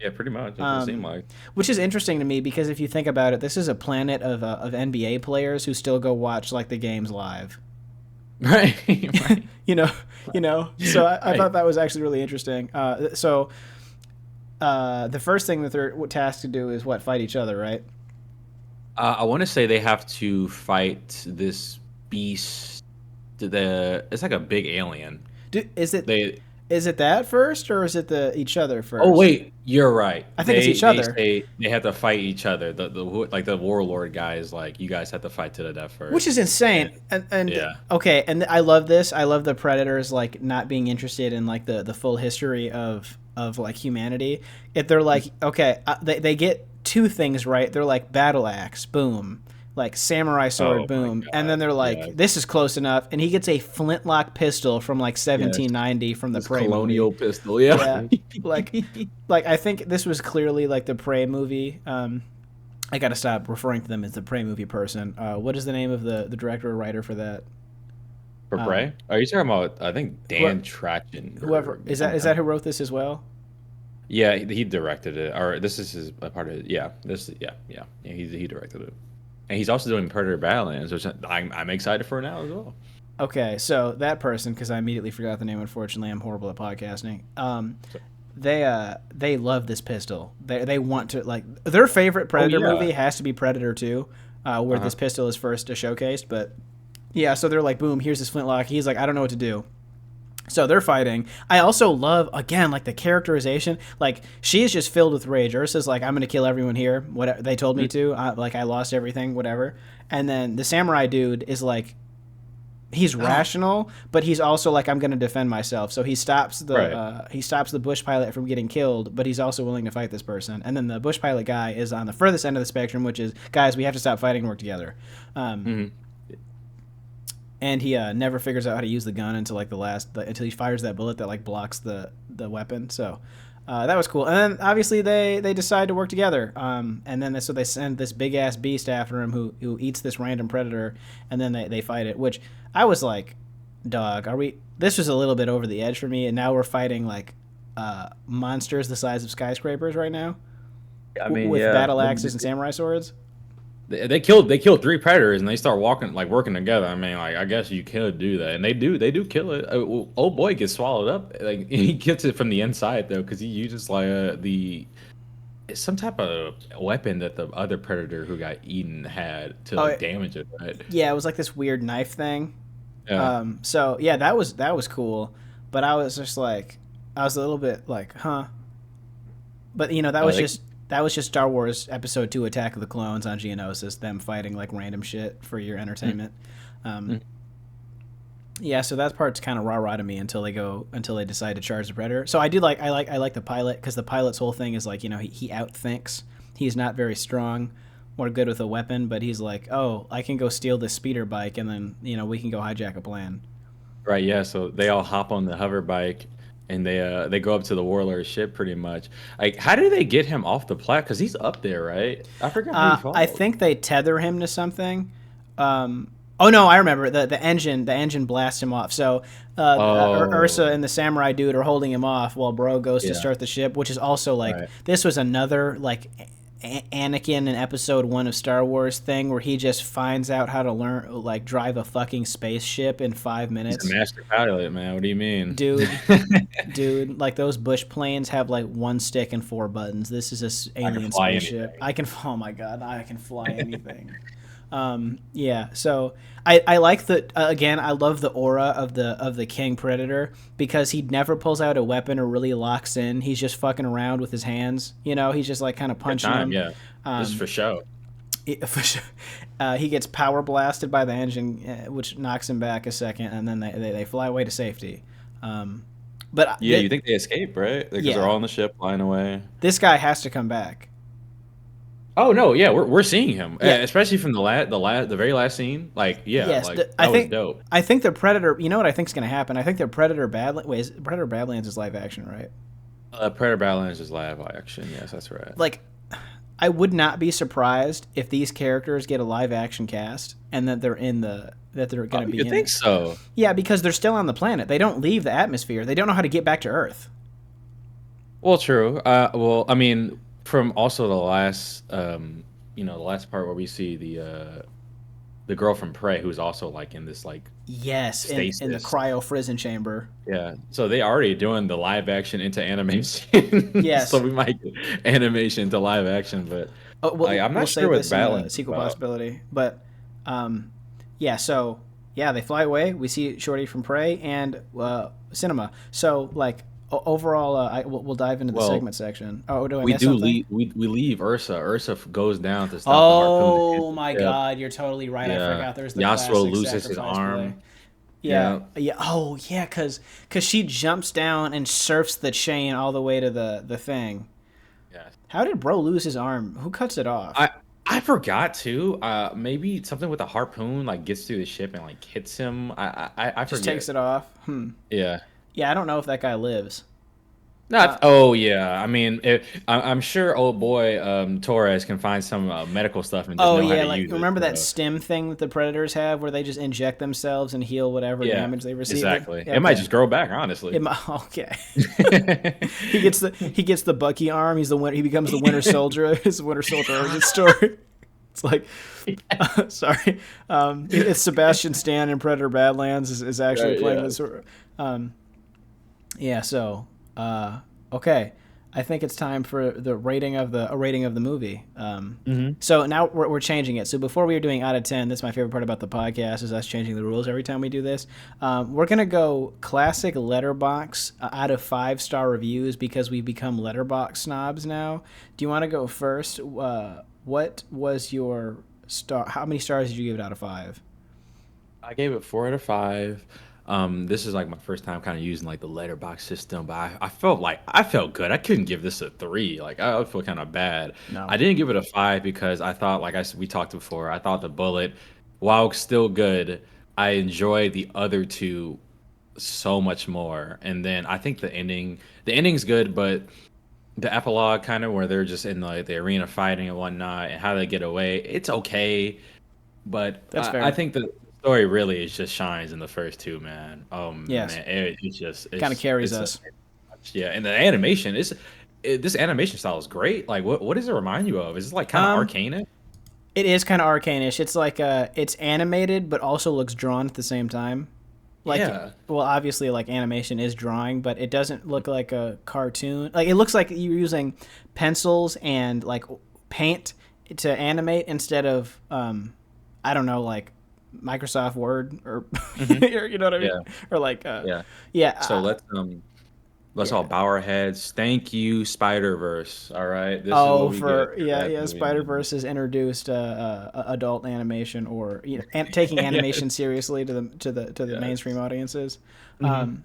Yeah, pretty much. It does seem like. Which is interesting to me because if you think about it, this is a planet of NBA players who still go watch like the games live. Right. So I thought that was actually really interesting. The first thing that they're tasked to do is fight each other, right? I want to say they have to fight this beast. It's like a big alien. Is it that first, or is it each other first? Oh wait, you're right. I think it's each other. They have to fight each other. The warlord guy is like, you guys have to fight to the death first, which is insane. And yeah, okay, and I love this. I love the predators like not being interested in like the full history of like humanity. If they're like, okay, they get two things right. They're like battle axe, boom. Like samurai sword, boom. And then they're like, this is close enough. And he gets a flintlock pistol from like 1790 from the Prey colonial movie. Pistol, yeah. like I think this was clearly like the Prey movie. I got to stop referring to them as the Prey movie person. What is the name of the director or writer for that? For Prey? Are you talking about, I think, Dan Trachtenberg? Whoever. Is that who wrote this as well? Yeah, he directed it. Or this is a part of it. Yeah, he directed it. And he's also doing Predator Badlands, which I'm excited for now as well. Okay, so that person, because I immediately forgot the name. Unfortunately, I'm horrible at podcasting. They love this pistol. They want to like their favorite Predator movie has to be Predator 2, where this pistol is first showcased. But yeah, so they're like, boom, here's this flintlock. He's like, I don't know what to do. So they're fighting. I also love, again, like the characterization. Like, she is just filled with rage. Ursa's like, I'm going to kill everyone here. Whatever they told me to. I lost everything, whatever. And then the samurai dude is like, he's rational, but he's also like, I'm going to defend myself. So he stops the bush pilot from getting killed, but he's also willing to fight this person. And then the bush pilot guy is on the furthest end of the spectrum, which is, guys, we have to stop fighting and work together. And he never figures out how to use the gun until like until he fires that bullet that like blocks the weapon. So that was cool. And then obviously they decide to work together. And then so they send this big ass beast after him who eats this random predator, and then they fight it. Which I was like, dog, this was a little bit over the edge for me. And now we're fighting like monsters the size of skyscrapers right now. I mean, with battle axes and samurai swords. They killed 3 predators and they start working together. I mean, like, I guess you could do that, and they do kill it. Old boy gets swallowed up. Like, he gets it from the inside though, because he uses like it's some type of weapon that the other predator who got eaten had to damage it. Right? Yeah, it was like this weird knife thing. Yeah. So yeah, that was cool, but I was just like, I was a little bit like, huh. But that was just Star Wars Episode 2 Attack of the Clones on Geonosis, them fighting like random shit for your entertainment. Yeah, so that part's kind of rah-rah to me until they decide to charge the Predator. So I like the pilot, because the pilot's whole thing is like, he outthinks. He's not very strong or good with a weapon, but he's like, oh, I can go steal this speeder bike, and then, we can go hijack a plane. Right, yeah, so they all hop on the hover bike, and they go up to the warlord's ship pretty much. Like, how do they get him off the planet? Because he's up there, right? I forgot who he followed. I think they tether him to something. Oh no, I remember the engine blasts him off. So Ursa Oh, and the samurai dude are holding him off while Bro goes to yeah, start the ship, which is also like right. this was another like Anakin in Episode 1 of Star Wars thing where he just finds out how to learn like drive a fucking spaceship in 5 He's a minutes. master pilot, man. What do you mean? Dude, dude, like those bush planes have like one stick and four buttons. This is a I can alien fly spaceship. anything. I can. Oh my god, I can fly anything. Yeah. So I like the again. I love the aura of the King Predator because he never pulls out a weapon or really locks in. He's just fucking around with his hands. You know, he's just like kind of Good punching time, them. yeah. This is for show. For sure. He gets power blasted by the engine, which knocks him back a second, and then they fly away to safety. But Yeah, you think they escape, right? Because they're yeah, all on the ship flying away. this guy has to come back. Oh no, yeah, we're seeing him, Yeah. especially from the very last scene. Like, yeah, Yes, like I that was think dope. I think the Predator. You know what I think is going to happen? I think the Predator Badlands. Wait, Predator Badlands is live action, right? Predator Badlands is live action. Yes, that's right. Like, I would not be surprised if these characters get a live action cast and that they're going to be You in think it. so? Yeah, because they're still on the planet. They don't leave the atmosphere. They don't know how to get back to Earth. Well, true. Well, I mean, from also the last part where we see the girl from Prey, who's also like in this like Yes, in the stasis. cryo prison chamber. Yeah, so they already doing the live action into animation, so Yes. we might get animation into live action, but Oh, I'm we'll not sure save what this in a Badlands is sequel about. possibility. But yeah, so yeah, they fly away. We see Shorty from Prey and Cinema. So like overall, we'll dive into the Well, segment section. Oh, do I we miss do something? leave we leave Ursa. Goes down to stop the harpoon that hits Oh the my ship. God, you're totally right. I Yeah, forgot there's the Yasuo classic loses his sacrifice play. arm. Yeah, Yeah, yeah. Oh yeah, cause she jumps down and surfs the chain all the way to the thing. yeah. How did Bro lose his arm? Who cuts it off? I I forgot to. Maybe something with the harpoon like gets through the ship and like hits him. I Just forget. takes it off. Yeah. Yeah, I don't know if that guy lives. Not. Oh yeah. I mean, I'm sure old boy Torres can find some medical stuff and just Oh know how yeah, to like use it. remember that So stim thing that the predators have, where they just inject themselves and heal whatever yeah, damage they receive. exactly. Yeah, It might okay. just grow back, honestly. Okay. He gets the Bucky arm. He's the winter. He becomes the Winter Soldier. His Winter Soldier origin story. It's like, sorry, it's Sebastian Stan in Predator Badlands is actually Right, playing yeah. this. Yeah. So, okay, I think it's time for the rating of the movie. So now we're changing it. So before we were doing out of 10, that's my favorite part about the podcast is us changing the rules every time we do this. We're gonna go classic letterbox out of 5-star reviews because we've become letterbox snobs now. Do you want to go first? What was your star? How many stars did you give it out of 5? I gave it 4 out of 5. This is like my first time kind of using like the letterbox system, but I felt good. I couldn't give this a 3. Like I would feel kind of bad. No. I didn't give it a 5 because I thought, like we talked before, I thought the bullet, while still good, I enjoyed the other two so much more. And then I think the ending's good, but the epilogue kind of where they're just in like the arena fighting and whatnot and how they get away, it's okay. But That's I fair. think the story really is just shines in the first two, man. Yes. Man, it's just Kind of carries it's us. yeah, and the animation this animation style is great. Like, what does it remind you of? Is it like kind of Um, arcane? it is kind of arcanish. It's like it's animated but also looks drawn at the same time. Like, Yeah, well, obviously, like animation is drawing, but it doesn't look like a cartoon. Like, it looks like you're using pencils and like paint to animate instead of I don't know, like Microsoft Word or hmm, or, you know what I mean, yeah, or like yeah. yeah, So let's all yeah. bow our heads. Thank you, Spider Verse. All right, this is Oh, what we get for for yeah, that yeah. movie, Spider man. Verse has introduced adult animation, or taking Yeah, animation seriously to the mainstream yes. audiences. Hmm.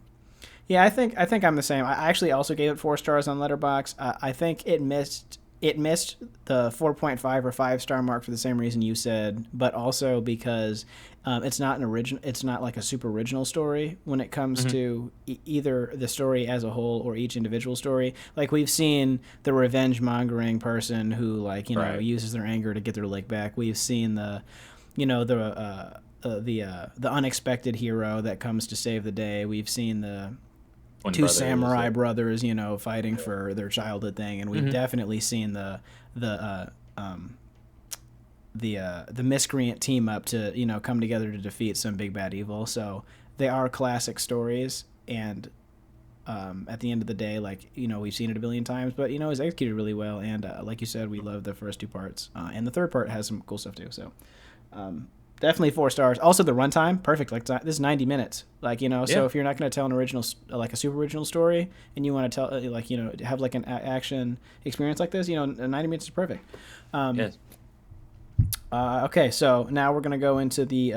Yeah, I think I'm the same. I actually also gave it 4 stars on Letterbox. I think it missed the 4.5 or 5-star mark for the same reason you said, but also because it's not an original. It's not like a super original story when it comes Hmm. to either the story as a whole or each individual story. Like we've seen the revenge mongering person who like Right. uses their anger to get their lick back. We've seen the the unexpected hero that comes to save the day. We've seen the Twin two brothers. samurai brothers, fighting for their childhood thing, and we've Mhm. definitely seen the the miscreant team up to come together to defeat some big bad evil. So they are classic stories, and at the end of the day, like we've seen it a billion times, but it's executed really well. And like you said, we love the first two parts, and the third part has some cool stuff too. So definitely 4 stars. Also, the runtime perfect. Like this is 90 minutes. Like Yeah. so if you're not going to tell an original like a super original story, and you want to tell like have like an action experience like this, 90 minutes is perfect. Yes. Okay, so now we're gonna go into the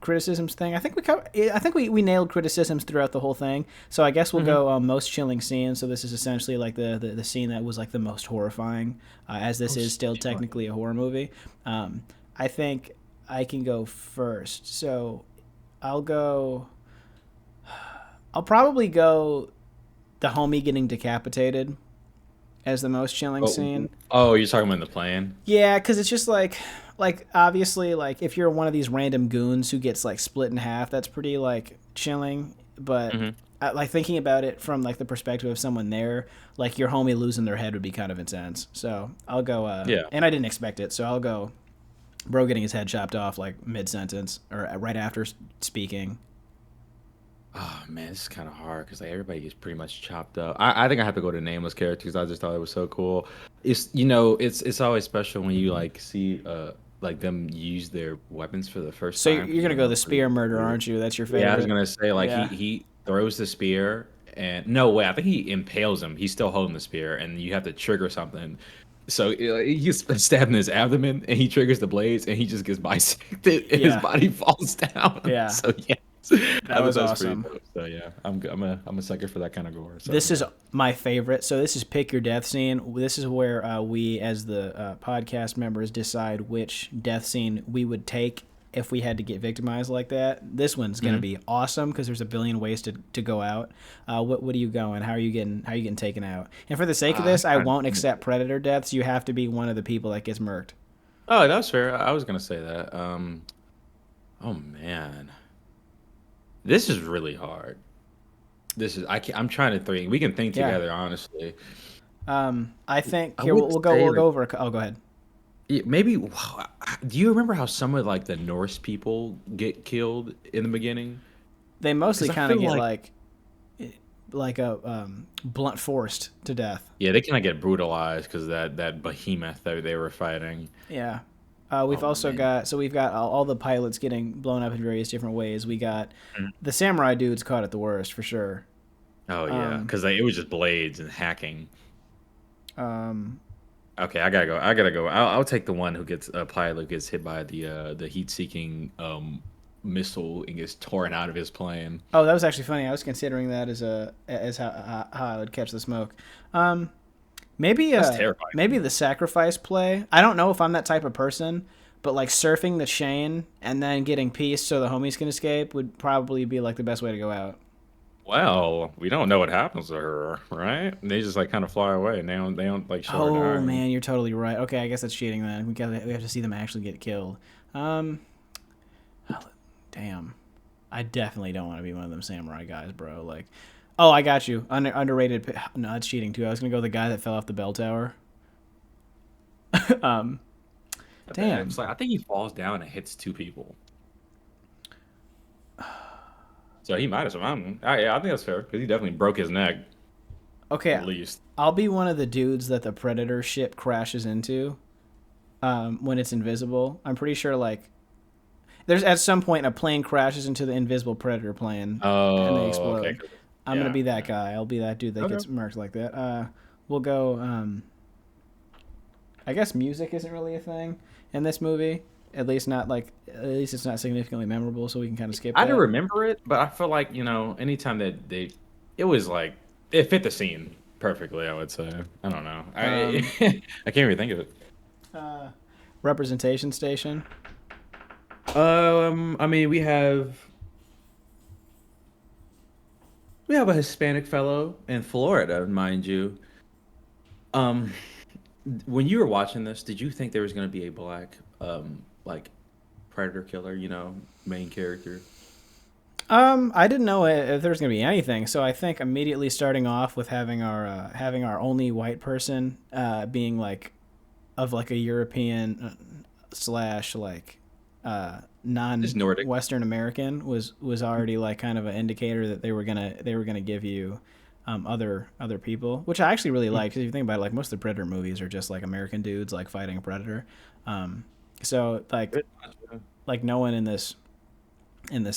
criticisms thing. I think we nailed criticisms throughout the whole thing. So I guess we'll go most chilling scene. So this is essentially like the scene that was like the most horrifying, as this is still technically a horror movie. I think I can go first. So I'll go. I'll probably go the homie getting decapitated as the most chilling scene. Oh, you're talking about in the plane? Yeah, because it's just like obviously, like if you're one of these random goons who gets like split in half, that's pretty like chilling. But Hmm. like thinking about it from like the perspective of someone there, like your homie losing their head would be kind of intense. So I'll go. Yeah. And I didn't expect it, so I'll go. Bro getting his head chopped off like mid sentence or right after speaking. Oh man, this is kind of hard because like everybody gets pretty much chopped up. I think I have to go to nameless characters. I just thought it was so cool. It's always special when you like see like them use their weapons for the first So time. you're 'Cause gonna you go know, the spear murder, aren't you? That's your yeah, I was favorite. gonna say like he Yeah. he throws the spear and no way, I think he impales him. He's still holding the spear and you have to trigger something. So he's stabbed in his abdomen and he triggers the blades and he just gets bisected and his Yeah. body falls down. Yeah. So yeah, That I thought was that was pretty awesome. dope. So yeah, I'm a sucker for that kind of gore. So This is yeah. my favorite. So this is pick your death scene. This is where we, as the podcast members, decide which death scene we would take if we had to get victimized like that. This one's gonna be awesome because there's a billion ways to go out. What are you going? How are you getting taken out? And for the sake of Ah, this, I kinda- won't accept predator deaths. You have to be one of the people that gets murked. oh, that's fair. I was gonna say that. Oh man, this is really hard. I'm trying to think. We can think Yeah. together, honestly. I think I here would we'll go say we'll like go over. Oh, go ahead. yeah, maybe. Do you remember how some of like the Norse people get killed in the beginning? They mostly 'Cause I kind of feel get like like a blunt forced to death. yeah, they kind of get brutalized because that behemoth that they were fighting. Yeah. We've Oh also man. got all the pilots getting blown up in various different ways. We got the samurai dudes caught it the worst for sure. Oh yeah, Um, because it was just blades and hacking. um, Okay, I gotta go. I gotta go. I'll take the one who gets a pilot who gets hit by the heat-seeking missile and gets torn out of his plane. oh, that was actually funny. I was considering that as how I would catch the smoke. Um, maybe That's terrifying. maybe the sacrifice play. I don't know if I'm that type of person, but like surfing the chain and then getting peace so the homies can escape would probably be like the best way to go out. Well, we don't know what happens to her, right? They just like kind of fly away, and they don't like show her Oh dying. man, you're totally right. Okay, I guess that's cheating then. We have to see them actually get killed. Um, damn, I definitely don't want to be one of them samurai guys, bro. Like, oh, I got you. Underrated. No, that's cheating too. I was gonna go the guy that fell off the bell tower. um, damn. It's like I think he falls down and hits two people. So he might have survived. Yeah, I think that's fair because he definitely broke his neck Okay, at least. I'll be one of the dudes that the predator ship crashes into. When it's invisible, I'm pretty sure like there's at some point a plane crashes into the invisible predator plane and they Oh, okay. explode. I'm gonna Yeah. be that guy. I'll be that dude that Okay. gets murked like that. We'll go. I guess music isn't really a thing in this movie. At least not like. At least it's not significantly memorable, so we can kind of skip I that. don't remember it, but I feel like anytime that it was like it fit the scene perfectly. I would say. I don't know. I can't even think of it. Representation station. I mean, we have a Hispanic fellow in Florida, mind you. Um, when you were watching this, did you think there was going to be a black like predator killer, main character. I didn't know if there was gonna be anything, so I think immediately starting off with having our only white person being like of like a European slash like Just Nordic. non-Western American was already like kind of an indicator that they were gonna give you other people, which I actually really like because if you think about it, like most of the Predator movies are just like American dudes like fighting a predator. Um, so like no one in this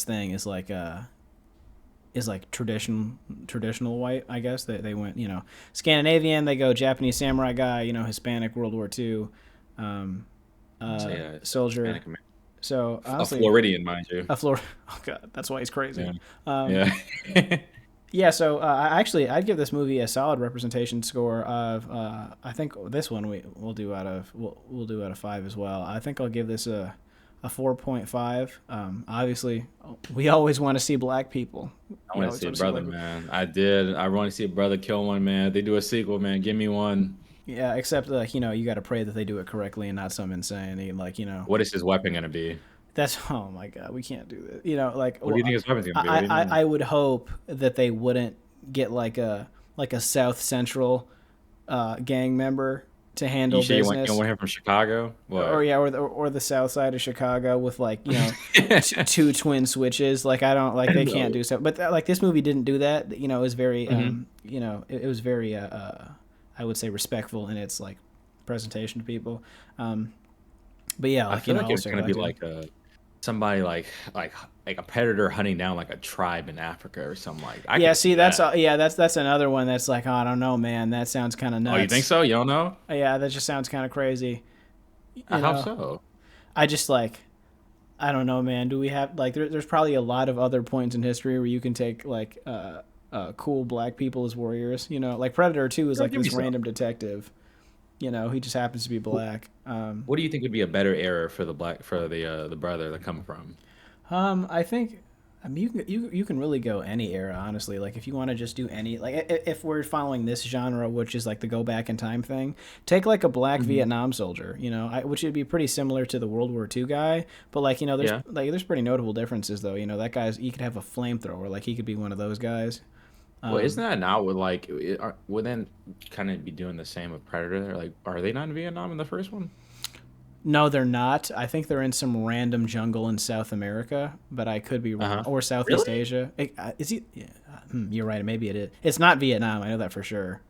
thing is like traditional white. I guess they went Scandinavian. They go Japanese samurai guy. Hispanic World War II So yeah, soldier. Hispanic American. So A honestly, Floridian, mind you. a Florida. Oh god, that's why he's crazy. Yeah. Um, Yeah. yeah. So I'd give this movie a solid representation score of. I think this one we'll do we'll do out of 5 as well. I think I'll give this a 4.5. Obviously, we always want to see black people. I We want to always see a want to see brother, black people. man. I did. I want to see a brother kill one, man. If they do a sequel, man. Give me one. Yeah, except like you got to pray that they do it correctly and not some insane like What is his weapon gonna be? that's oh my god, we can't do that. What do you think his weapon's gonna be? What do you mean? I would hope that they wouldn't get like a South Central gang member to You handle sure you don't business. want him from Chicago? Or What? yeah, or the south side of Chicago with like two twin switches. Like I don't like they can't No. do so. But like this movie didn't do that. It was very Hmm. it was very I would say respectful in its like presentation to people. Um, but yeah, I like feel like it's also gonna black be dude. like somebody like a predator hunting down like a tribe in Africa or something like. I Yeah, could see see that's that. yeah that's another one that's like oh, I don't know man that sounds kind of Oh, you think nuts. so? You don't know? Yeah, that just sounds kind of crazy. You How know, so? I just like I don't know, man. Do we have like there's probably a lot of other points in history where you can take like cool black people as warriors. Like Predator 2 is Girl, like give me this some. random detective. He just happens to be black. What do you think would be a better era for the brother to come from? I think. I mean, you can really go any era, honestly. Like, if you want to just do any, like, if we're following this genre, which is like the go back in time thing, take like a black Hmm. Vietnam soldier, which would be pretty similar to the World War II guy, but like, Yeah. there's pretty notable differences though. That guy's he could have a flamethrower, like he could be one of those guys. Well, isn't Um, that now with like would then kind of be doing the same with Predator? Like, are they not in Vietnam in the first one? No, they're not. I think they're in some random jungle in South America, but I could be Uh wrong. huh. Or Southeast Really? Asia. Is he? Yeah, you're right. Maybe it is. It's not Vietnam. I know that for sure.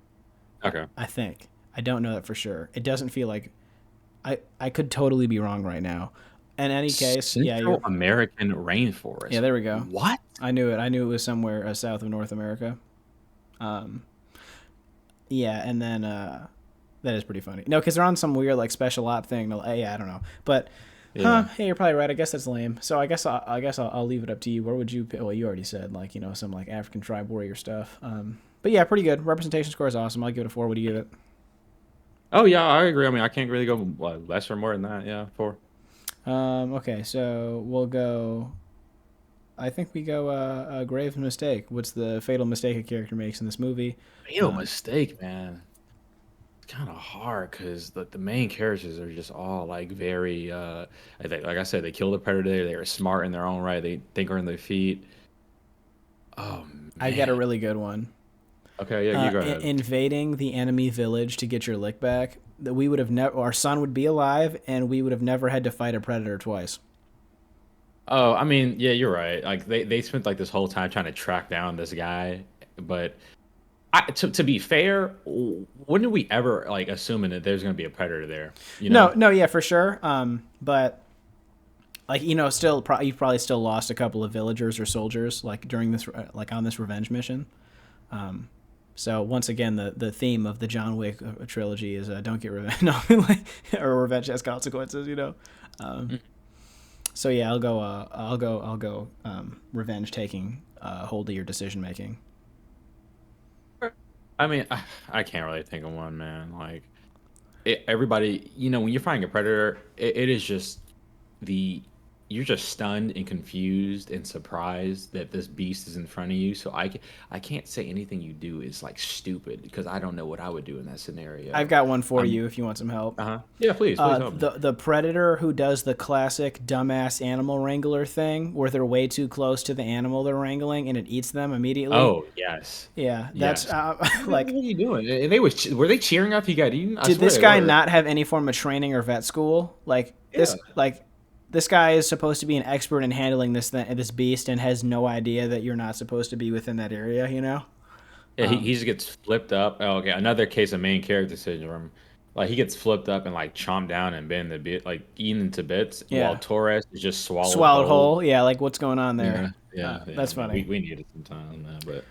Okay. I think. I don't know that for sure. It doesn't feel like. I could totally be wrong right now. In any case, yeah, Central American yeah. rainforest. There we go. What? I knew it. I knew it was somewhere south of North America. Um, yeah, and then that is pretty funny. No, because they're on some weird like special op thing. Yeah, I don't know, but Yeah. yeah, you're probably right. I guess that's lame. So I guess I'll leave it up to you. Where would you? Well, you already said like some like African tribe warrior stuff. But yeah, pretty good. Representation score is awesome. I'll give it a 4. What do you give it? Oh yeah, I agree. I mean, I can't really go less or more than that. Yeah, 4. Okay, so we'll go. I think we go a grave mistake. What's the fatal mistake a character makes in this movie? Fatal mistake, man. It's kind of hard because the main characters are just all like very like I said, they killed a predator. They are smart in their own right. They think on their feet. Oh I got a man. really good one. Okay, yeah, you go ahead. Invading the enemy village to get your lick back. That we would have never. Our son would be alive, and we would have never had to fight a predator twice. Oh, I mean, yeah, you're right. Like they spent like this whole time trying to track down this guy, but to be fair, when did we ever like assuming that there's gonna be a predator there? You No, know? no, yeah, for sure. But like still, you've probably still lost a couple of villagers or soldiers like during this, like on this revenge mission. So once again, the theme of the John Wick trilogy is don't get revenge, no, like, or revenge has consequences. Um, so yeah, I'll go. Revenge taking hold of your decision making. I mean, I can't really think of one, man. Like everybody, when you're fighting a predator, it is just the you're just stunned and confused and surprised that this beast is in front of you. So I can't say anything you do is like stupid because I don't know what I would do in that I've scenario. got one for I'm you if you want some help. uh-huh. Yeah, please help me. The predator who does the classic dumbass animal wrangler thing, where they're way too close to the animal they're wrangling and it eats them immediately. Oh, yes. Yeah, that's Yes. What like, are you doing? And they were they cheering after he got eaten? I did swear this they guy were. not have any form of training or vet school? Yeah. This guy is supposed to be an expert in handling this beast and has no idea that you're not supposed to be within that area. You know? Yeah, he just gets flipped up. Oh, okay, another case of main character syndrome. Like he gets flipped up and like chomped down and been the bit like eaten into bits, while Yeah, Torres is just swallowed swallowed whole. whole. Yeah, like what's going on there? Yeah, yeah. That's I mean, funny. we needed some time on that, but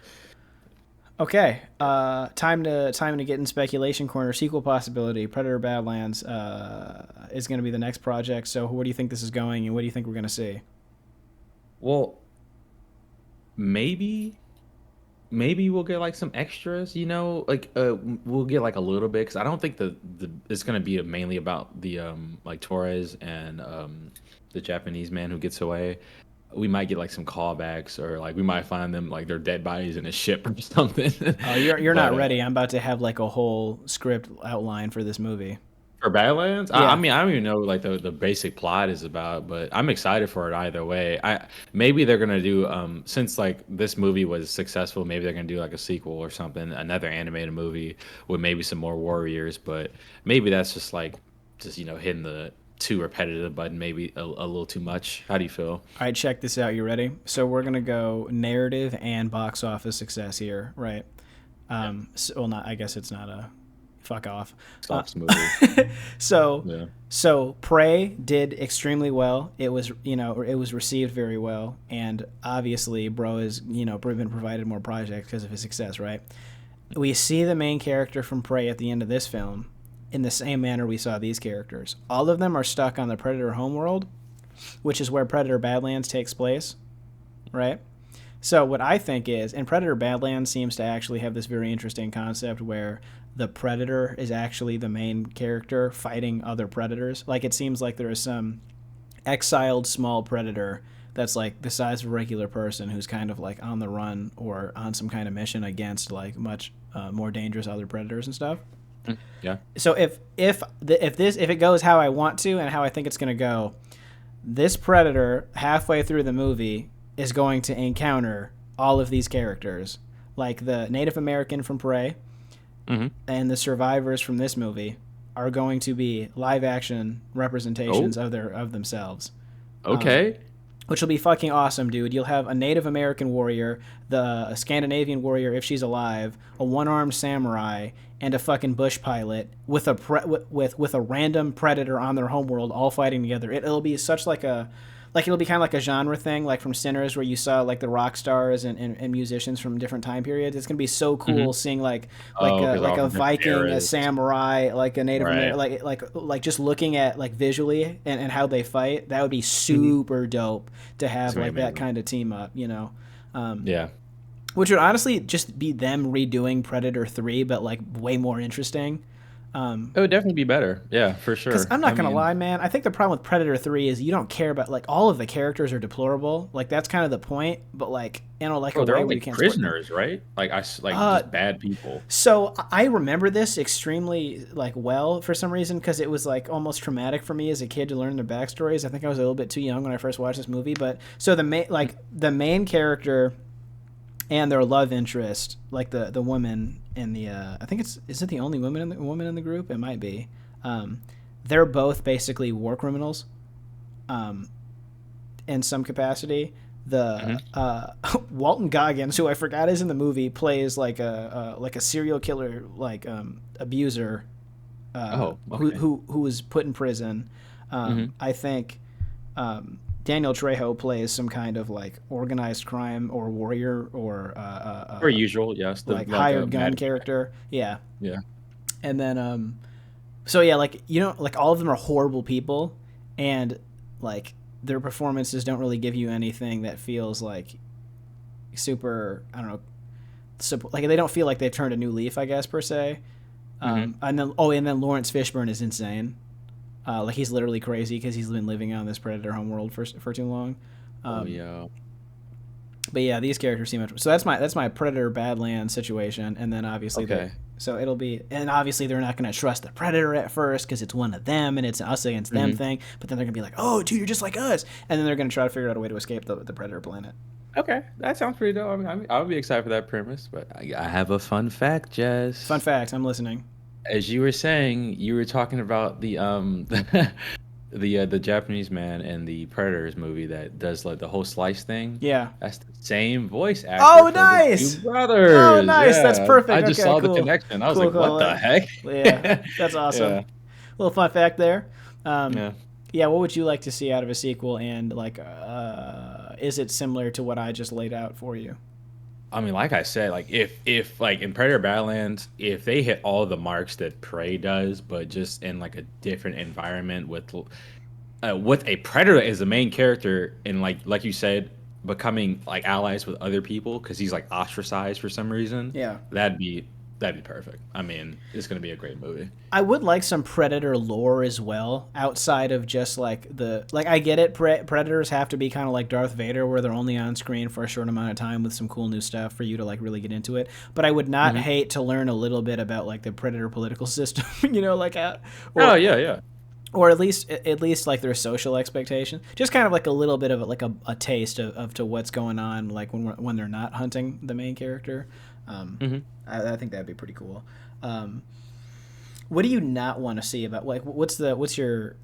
Okay, time to get in speculation corner. Sequel possibility: Predator Badlands is going to be the next project. So, where do you think this is going, and what do you think we're going to see? well, maybe maybe we'll get like some extras. Like we'll get like a little bit because I don't think the it's gonna be mainly about the like Torres and the Japanese man who gets away. We might get like some callbacks or like we might find them like their dead bodies in a ship or something. Oh, you're But not ready. I'm about to have like a whole script outline for this movie. for Badlands, I Yeah, mean I don't even know like the basic plot is about, but I'm excited for it either way. I maybe they're gonna do since like this movie was successful, maybe they're gonna do like a sequel or something, another animated movie with maybe some more warriors, but maybe that's just hitting the too repetitive button, maybe a little too much. How do you feel? all right, check this out. You ready? So we're gonna go narrative and box office success here, right? Yeah. Well, not. I guess it's not a fuck off. Stocks movie. So, Yeah. so Prey did extremely well. It was, it was received very well, and obviously, bro is, been provided more projects because of his success, right? We see the main character from Prey at the end of this film in the same manner we saw these characters. All of them are stuck on the Predator homeworld, which is where Predator Badlands takes place, right? So what I think is, and Predator Badlands seems to actually have this very interesting concept where the predator is actually the main character fighting other predators. Like it seems like there is some exiled small predator that's like the size of a regular person who's kind of like on the run or on some kind of mission against like much more dangerous other predators and stuff. Yeah. So if it goes how I want to and how I think it's going to go, this predator halfway through the movie is going to encounter all of these characters, like the Native American from Prey and the survivors from this movie are going to be live action representations Oh, of themselves, okay. which will be fucking awesome, dude. You'll have a Native American warrior, a Scandinavian warrior if she's alive, a one-armed samurai, and a fucking bush pilot with with a random predator on their homeworld, all fighting together. It'll be such it'll be kind of like a genre thing, like from Sinners, where you saw like the rock stars and musicians from different time periods. It's gonna be so cool seeing Oh, because like all a from different Viking, a eras. samurai, like a Native Right. American, like just looking at like visually and how they fight. That would be Mhm. super dope to It's have gonna like be that amazing. kind of team up, Yeah. which would honestly just be them redoing Predator 3, but like way more interesting. It would definitely be better. Yeah, for Because sure. I'm I not gonna mean, lie, man. I think the problem with Predator 3 is you don't care about like all of the characters are deplorable. Like that's kind of the point, but like like a bro, they're way all where you like can't support them. prisoners, right? Like like just bad people. So I remember this extremely like well for some reason because it was like almost traumatic for me as a kid to learn their backstories. I think I was a little bit too young when I first watched this movie, but so the main character and their love interest, like the woman in the I think is it the only woman in the group? It might be. They're both basically war criminals, in some capacity. Hmm. The Walton Goggins, who I forgot is in the movie, plays like a serial killer, like abuser, Oh, okay. who was put in prison. Hmm. I think Daniel Trejo plays some kind of like organized crime or warrior or Per usual, yes. The like like a hired gun mad. character. Yeah, Yeah. and then so yeah, like like all of them are horrible people, and like their performances don't really give you anything that feels like super. I don't know. Like they don't feel like they've turned a new leaf, I guess per se. Hmm. And then Lawrence Fishburne is insane. Like he's literally crazy because he's been living on this predator homeworld for too long. Oh yeah. But yeah, these characters seem much. So that's my Predator Badlands situation, and then obviously Okay. so it'll be, and obviously they're not going to trust the Predator at first because it's one of them and it's an us against them Hmm. thing. But then they're going to be like, oh, dude, you're just like us, and then they're going to try to figure out a way to escape the Predator planet. Okay, that sounds pretty dope. I would be excited for that premise. But I have a fun fact, Fun Jess. fact, I'm listening. As you were saying, you were talking about the the Japanese man in the Predators movie that does like the whole slice thing. Yeah. That's the same voice actor Oh, for the two nice. Oh, brothers. nice. That's Yeah, I perfect. just Okay, saw the cool. connection. I was Cool, like, cool. what the heck? Yeah, that's awesome. Yeah, Little fun fact there. Um, yeah. yeah, what would you like to see out of a sequel? And like, is it similar to what I just laid out for you? I mean, like I said, like if like in Predator Badlands, if they hit all the marks that Prey does, but just in like a different environment with a predator as the main character, and like you said, becoming like allies with other people because he's like ostracized for some reason, Yeah. that'd be that'd be perfect. I mean, it's gonna be a great movie. I would like some Predator lore as well, outside of just like I get it. Predators have to be kind of like Darth Vader, where they're only on screen for a short amount of time with some cool new stuff for you to like really get into it. But I would not Hmm. hate to learn a little bit about like the Predator political system, like Oh or yeah, yeah. or at least like their social expectation. Just kind of like a little bit of like a taste of to what's going on, like when they're not hunting the main character. Um, Hmm. I think that'd be pretty cool. Um, what do you not want to see about like what's your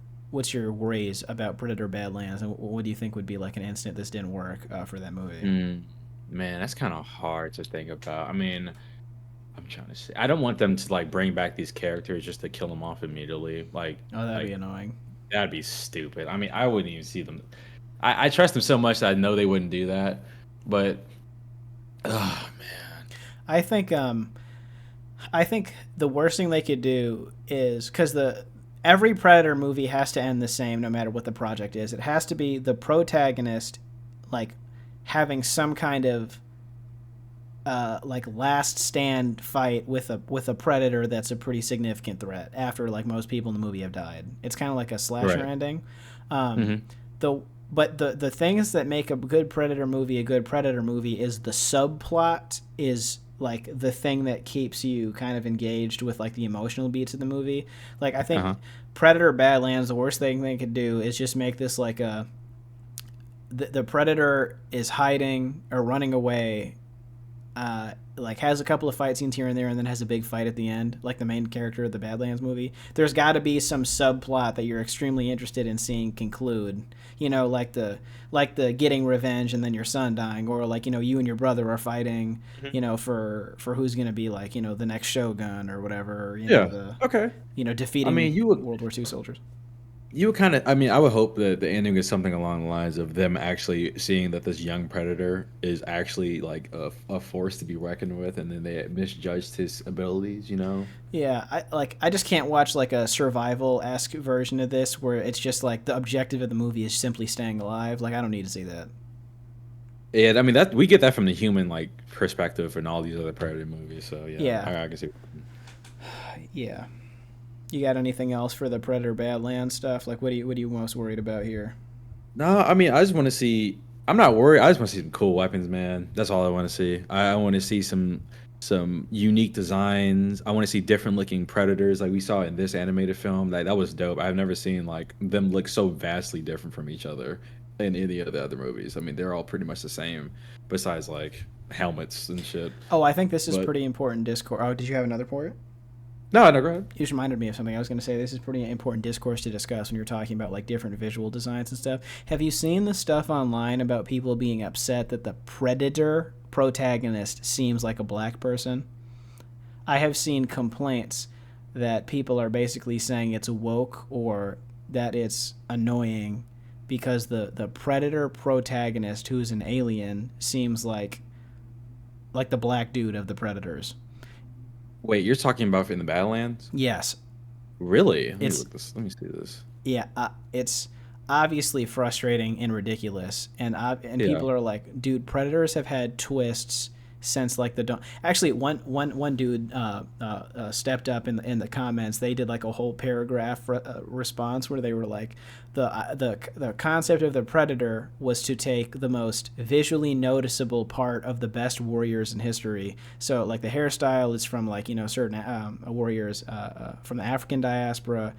worries about Predator Badlands, and what do you think would be like an instant this didn't work for that movie? Man, that's kind of hard to think about. I mean, I'm trying to say, I don't want them to like bring back these characters just to kill them off immediately. Oh, that'd be Like annoying. that'd be stupid. I mean, I wouldn't even see them. I trust them so much that I know they wouldn't do that. But oh man. I think I think the worst thing they could do is because the every Predator movie has to end the same no matter what the project is. It has to be the protagonist like having some kind of like last stand fight with a predator that's a pretty significant threat after like most people in the movie have died. It's kind of like a slasher Right. ending. Um, Hmm. the but the things that make a good Predator movie is the subplot is like the thing that keeps you kind of engaged with like the emotional beats of the movie. Like I think Uh-huh. Predator Badlands, the worst thing they could do is just make this like the predator is hiding or running away, like has a couple of fight scenes here and there, and then has a big fight at the end, like the main character of the Badlands movie. There's got to be some subplot that you're extremely interested in seeing conclude. Like the getting revenge and then your son dying, or like you and your brother are fighting, for who's gonna be like the next Shogun or whatever, or, Yeah. the Okay. I mean, defeating World War II soldiers. you would kind of. I mean, I would hope that the ending is something along the lines of them actually seeing that this young predator is actually like a force to be reckoned with, and then they misjudged his abilities. You know. Yeah, I just can't watch like a survival-esque version of this where it's just like the objective of the movie is simply staying alive. Like I don't need to see that. And I mean that we get that from the human like perspective in all these other predator movies. So yeah, Yeah, I can see. yeah. You got anything else for the Predator Badlands stuff? Like what are you most worried about here? No, I mean, I just want to see. I'm not worried. I just want to see some cool weapons, man. That's all I want to see. I want to see some unique designs. I want to see different looking predators, like we saw in this animated film. That was dope. I've never seen like them look so vastly different from each other in any of the other movies. I mean, they're all pretty much the same, besides like helmets and shit. Oh, I think this is But pretty important discourse. Oh, did you have another for it? no, no, go ahead. You just reminded me of something. I was going to say this is pretty important discourse to discuss when you're talking about like different visual designs and stuff. Have you seen the stuff online about people being upset that the Predator protagonist seems like a black person? I have seen complaints that people are basically saying it's woke or that it's annoying because the Predator protagonist, who's an alien, seems like the black dude of the Predators. Wait, you're talking about in the Badlands? Yes, Really? Let me it's look this. Let me see this. yeah, it's obviously frustrating and ridiculous, and Yeah. people are like, dude, Predators have had twists since like the dawn. Actually, one dude stepped up in the comments. They did like a whole paragraph response where they were like, the concept of the Predator was to take the most visually noticeable part of the best warriors in history. So like the hairstyle is from like, certain warriors from the African diaspora.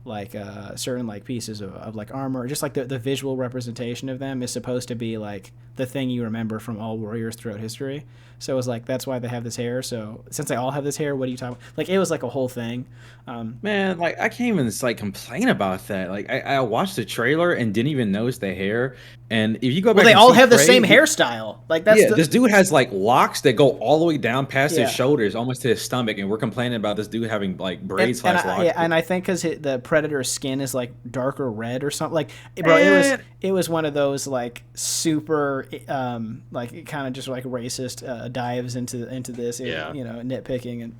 Like certain like pieces of like armor, just like the visual representation of them is supposed to be like the thing you remember from all warriors throughout history. So it was like, that's why they have this hair. So since they all have this hair, what are you talking about? Like, it was like a whole thing. Man, like I can't even like complain about that. Like I watched the trailer and didn't even notice the hair. And if you go Well, back they and all see have the Prey, same hairstyle. Like that's yeah, this dude has like locks that go all the way down past Yeah. his shoulders, almost to his stomach, and we're complaining about this dude having like braids and slash locks. yeah, and I think because the Predator's skin is like darker red or something. Like, bro, Man. it was one of those like super like kind of just like racist dives into this. Yeah. Nitpicking and.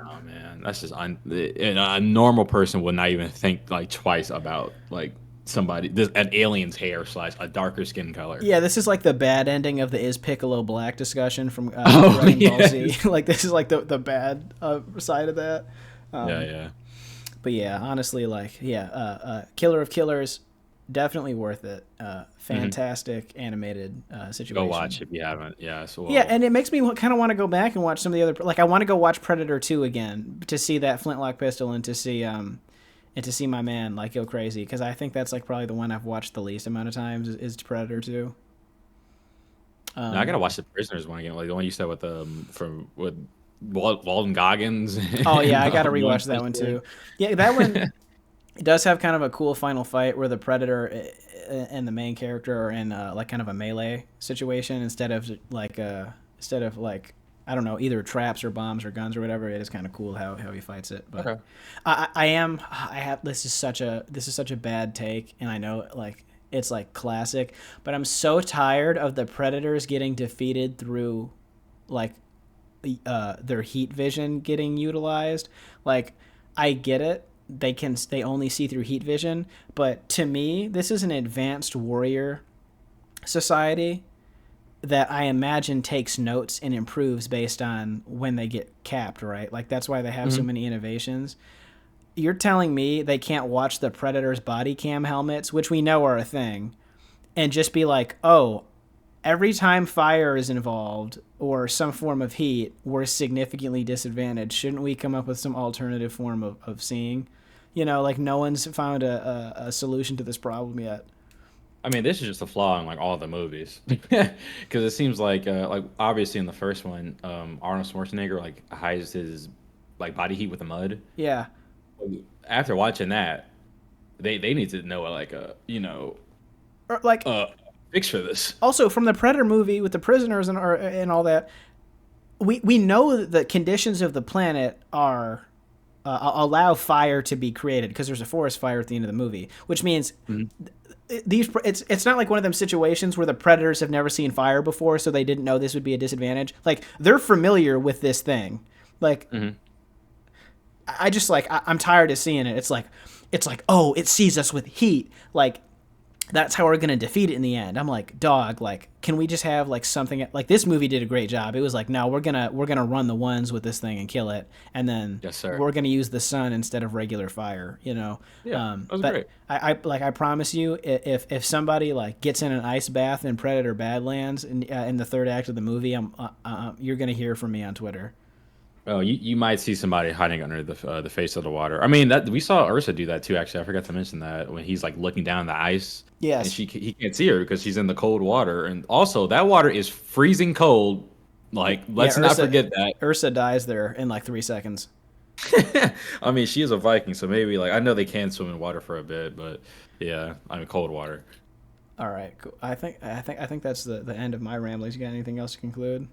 Oh man, that's just a normal person would not even think like twice about like an alien's hair slash a darker skin color. Yeah, this is like the bad ending of the Is Piccolo Black discussion from Oh, Dragon Ball yes. Z. Like, this is like the bad side of that. Yeah. But yeah, honestly, like, Killer of Killers, definitely worth it. Fantastic animated situation. Go watch if you haven't. Yeah. So Yeah, and it makes me kind of want to go back and watch some of the other. Like, I want to go watch Predator 2 again to see that flintlock pistol and to see my man like go crazy, because I think that's like probably the one I've watched the least amount of times is Predator 2. No, I gotta watch the Prisoners one again, like the one you said with with Walton Goggins. Oh yeah, I gotta and, rewatch that one too. Yeah, that one it does have kind of a cool final fight where the Predator and the main character are in like kind of a melee situation instead of like I don't know, either traps or bombs or guns or whatever. It is kind of cool how he fights it. But Okay. this is such a bad take, and I know like it's like classic, but I'm so tired of the Predators getting defeated through like their heat vision getting utilized. Like, I get it. They only see through heat vision, but to me, this is an advanced warrior society that I imagine takes notes and improves based on when they get capped, right? Like, that's why they have so many innovations. You're telling me they can't watch the Predator's body cam helmets, which we know are a thing, and just be like, oh, every time fire is involved or some form of heat, we're significantly disadvantaged. Shouldn't we come up with some alternative form of seeing? Like, no one's found a solution to this problem yet. I mean, this is just a flaw in like all the movies, because it seems like obviously in the first one, Arnold Schwarzenegger like hides his like body heat with the mud. Yeah. After watching that, they need to know like Or like fix for this. also from the Predator movie with the prisoners and all that, we know that the conditions of the planet are allow fire to be created because there's a forest fire at the end of the movie, which means it's not like one of them situations where the Predators have never seen fire before, so they didn't know this would be a disadvantage. Like, they're familiar with this thing. Like, I just like I'm tired of seeing it. It's like, oh, it sees us with heat. Like, that's how we're gonna defeat it in the end. I'm like, dog, like, can we just have like something like this movie did a great job. It was like, no, we're gonna run the ones with this thing and kill it, and then Yes, sir. we're gonna use the sun instead of regular fire. Yeah, that was but great. I promise you, if somebody like gets in an ice bath in Predator Badlands in the third act of the movie, you're gonna hear from me on Twitter. Oh, you might see somebody hiding under the face of the water. I mean, that we saw Ursa do that too. Actually, I forgot to mention that when he's like looking down the ice. Yes. And he can't see her because she's in the cold water, and also that water is freezing cold. Like, let's not forget that. Ursa dies there in like 3 seconds. I mean, she is a Viking, so maybe like I know they can swim in water for a bit, but yeah, I mean cold water. All right, cool. I think that's the end of my ramblings. You got anything else to conclude?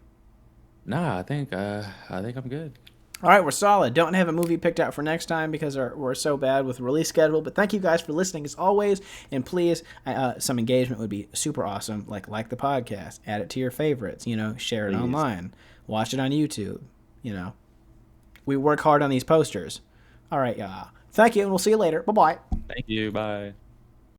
Nah, I think I'm good. All right, we're solid. Don't have a movie picked out for next time because we're so bad with release schedule. But thank you guys for listening as always. And please, some engagement would be super awesome. Like the podcast, add it to your favorites. Share it online, watch it on YouTube. We work hard on these posters. All right, y'all. Thank you, and we'll see you later. Bye-bye. Thank you. Bye.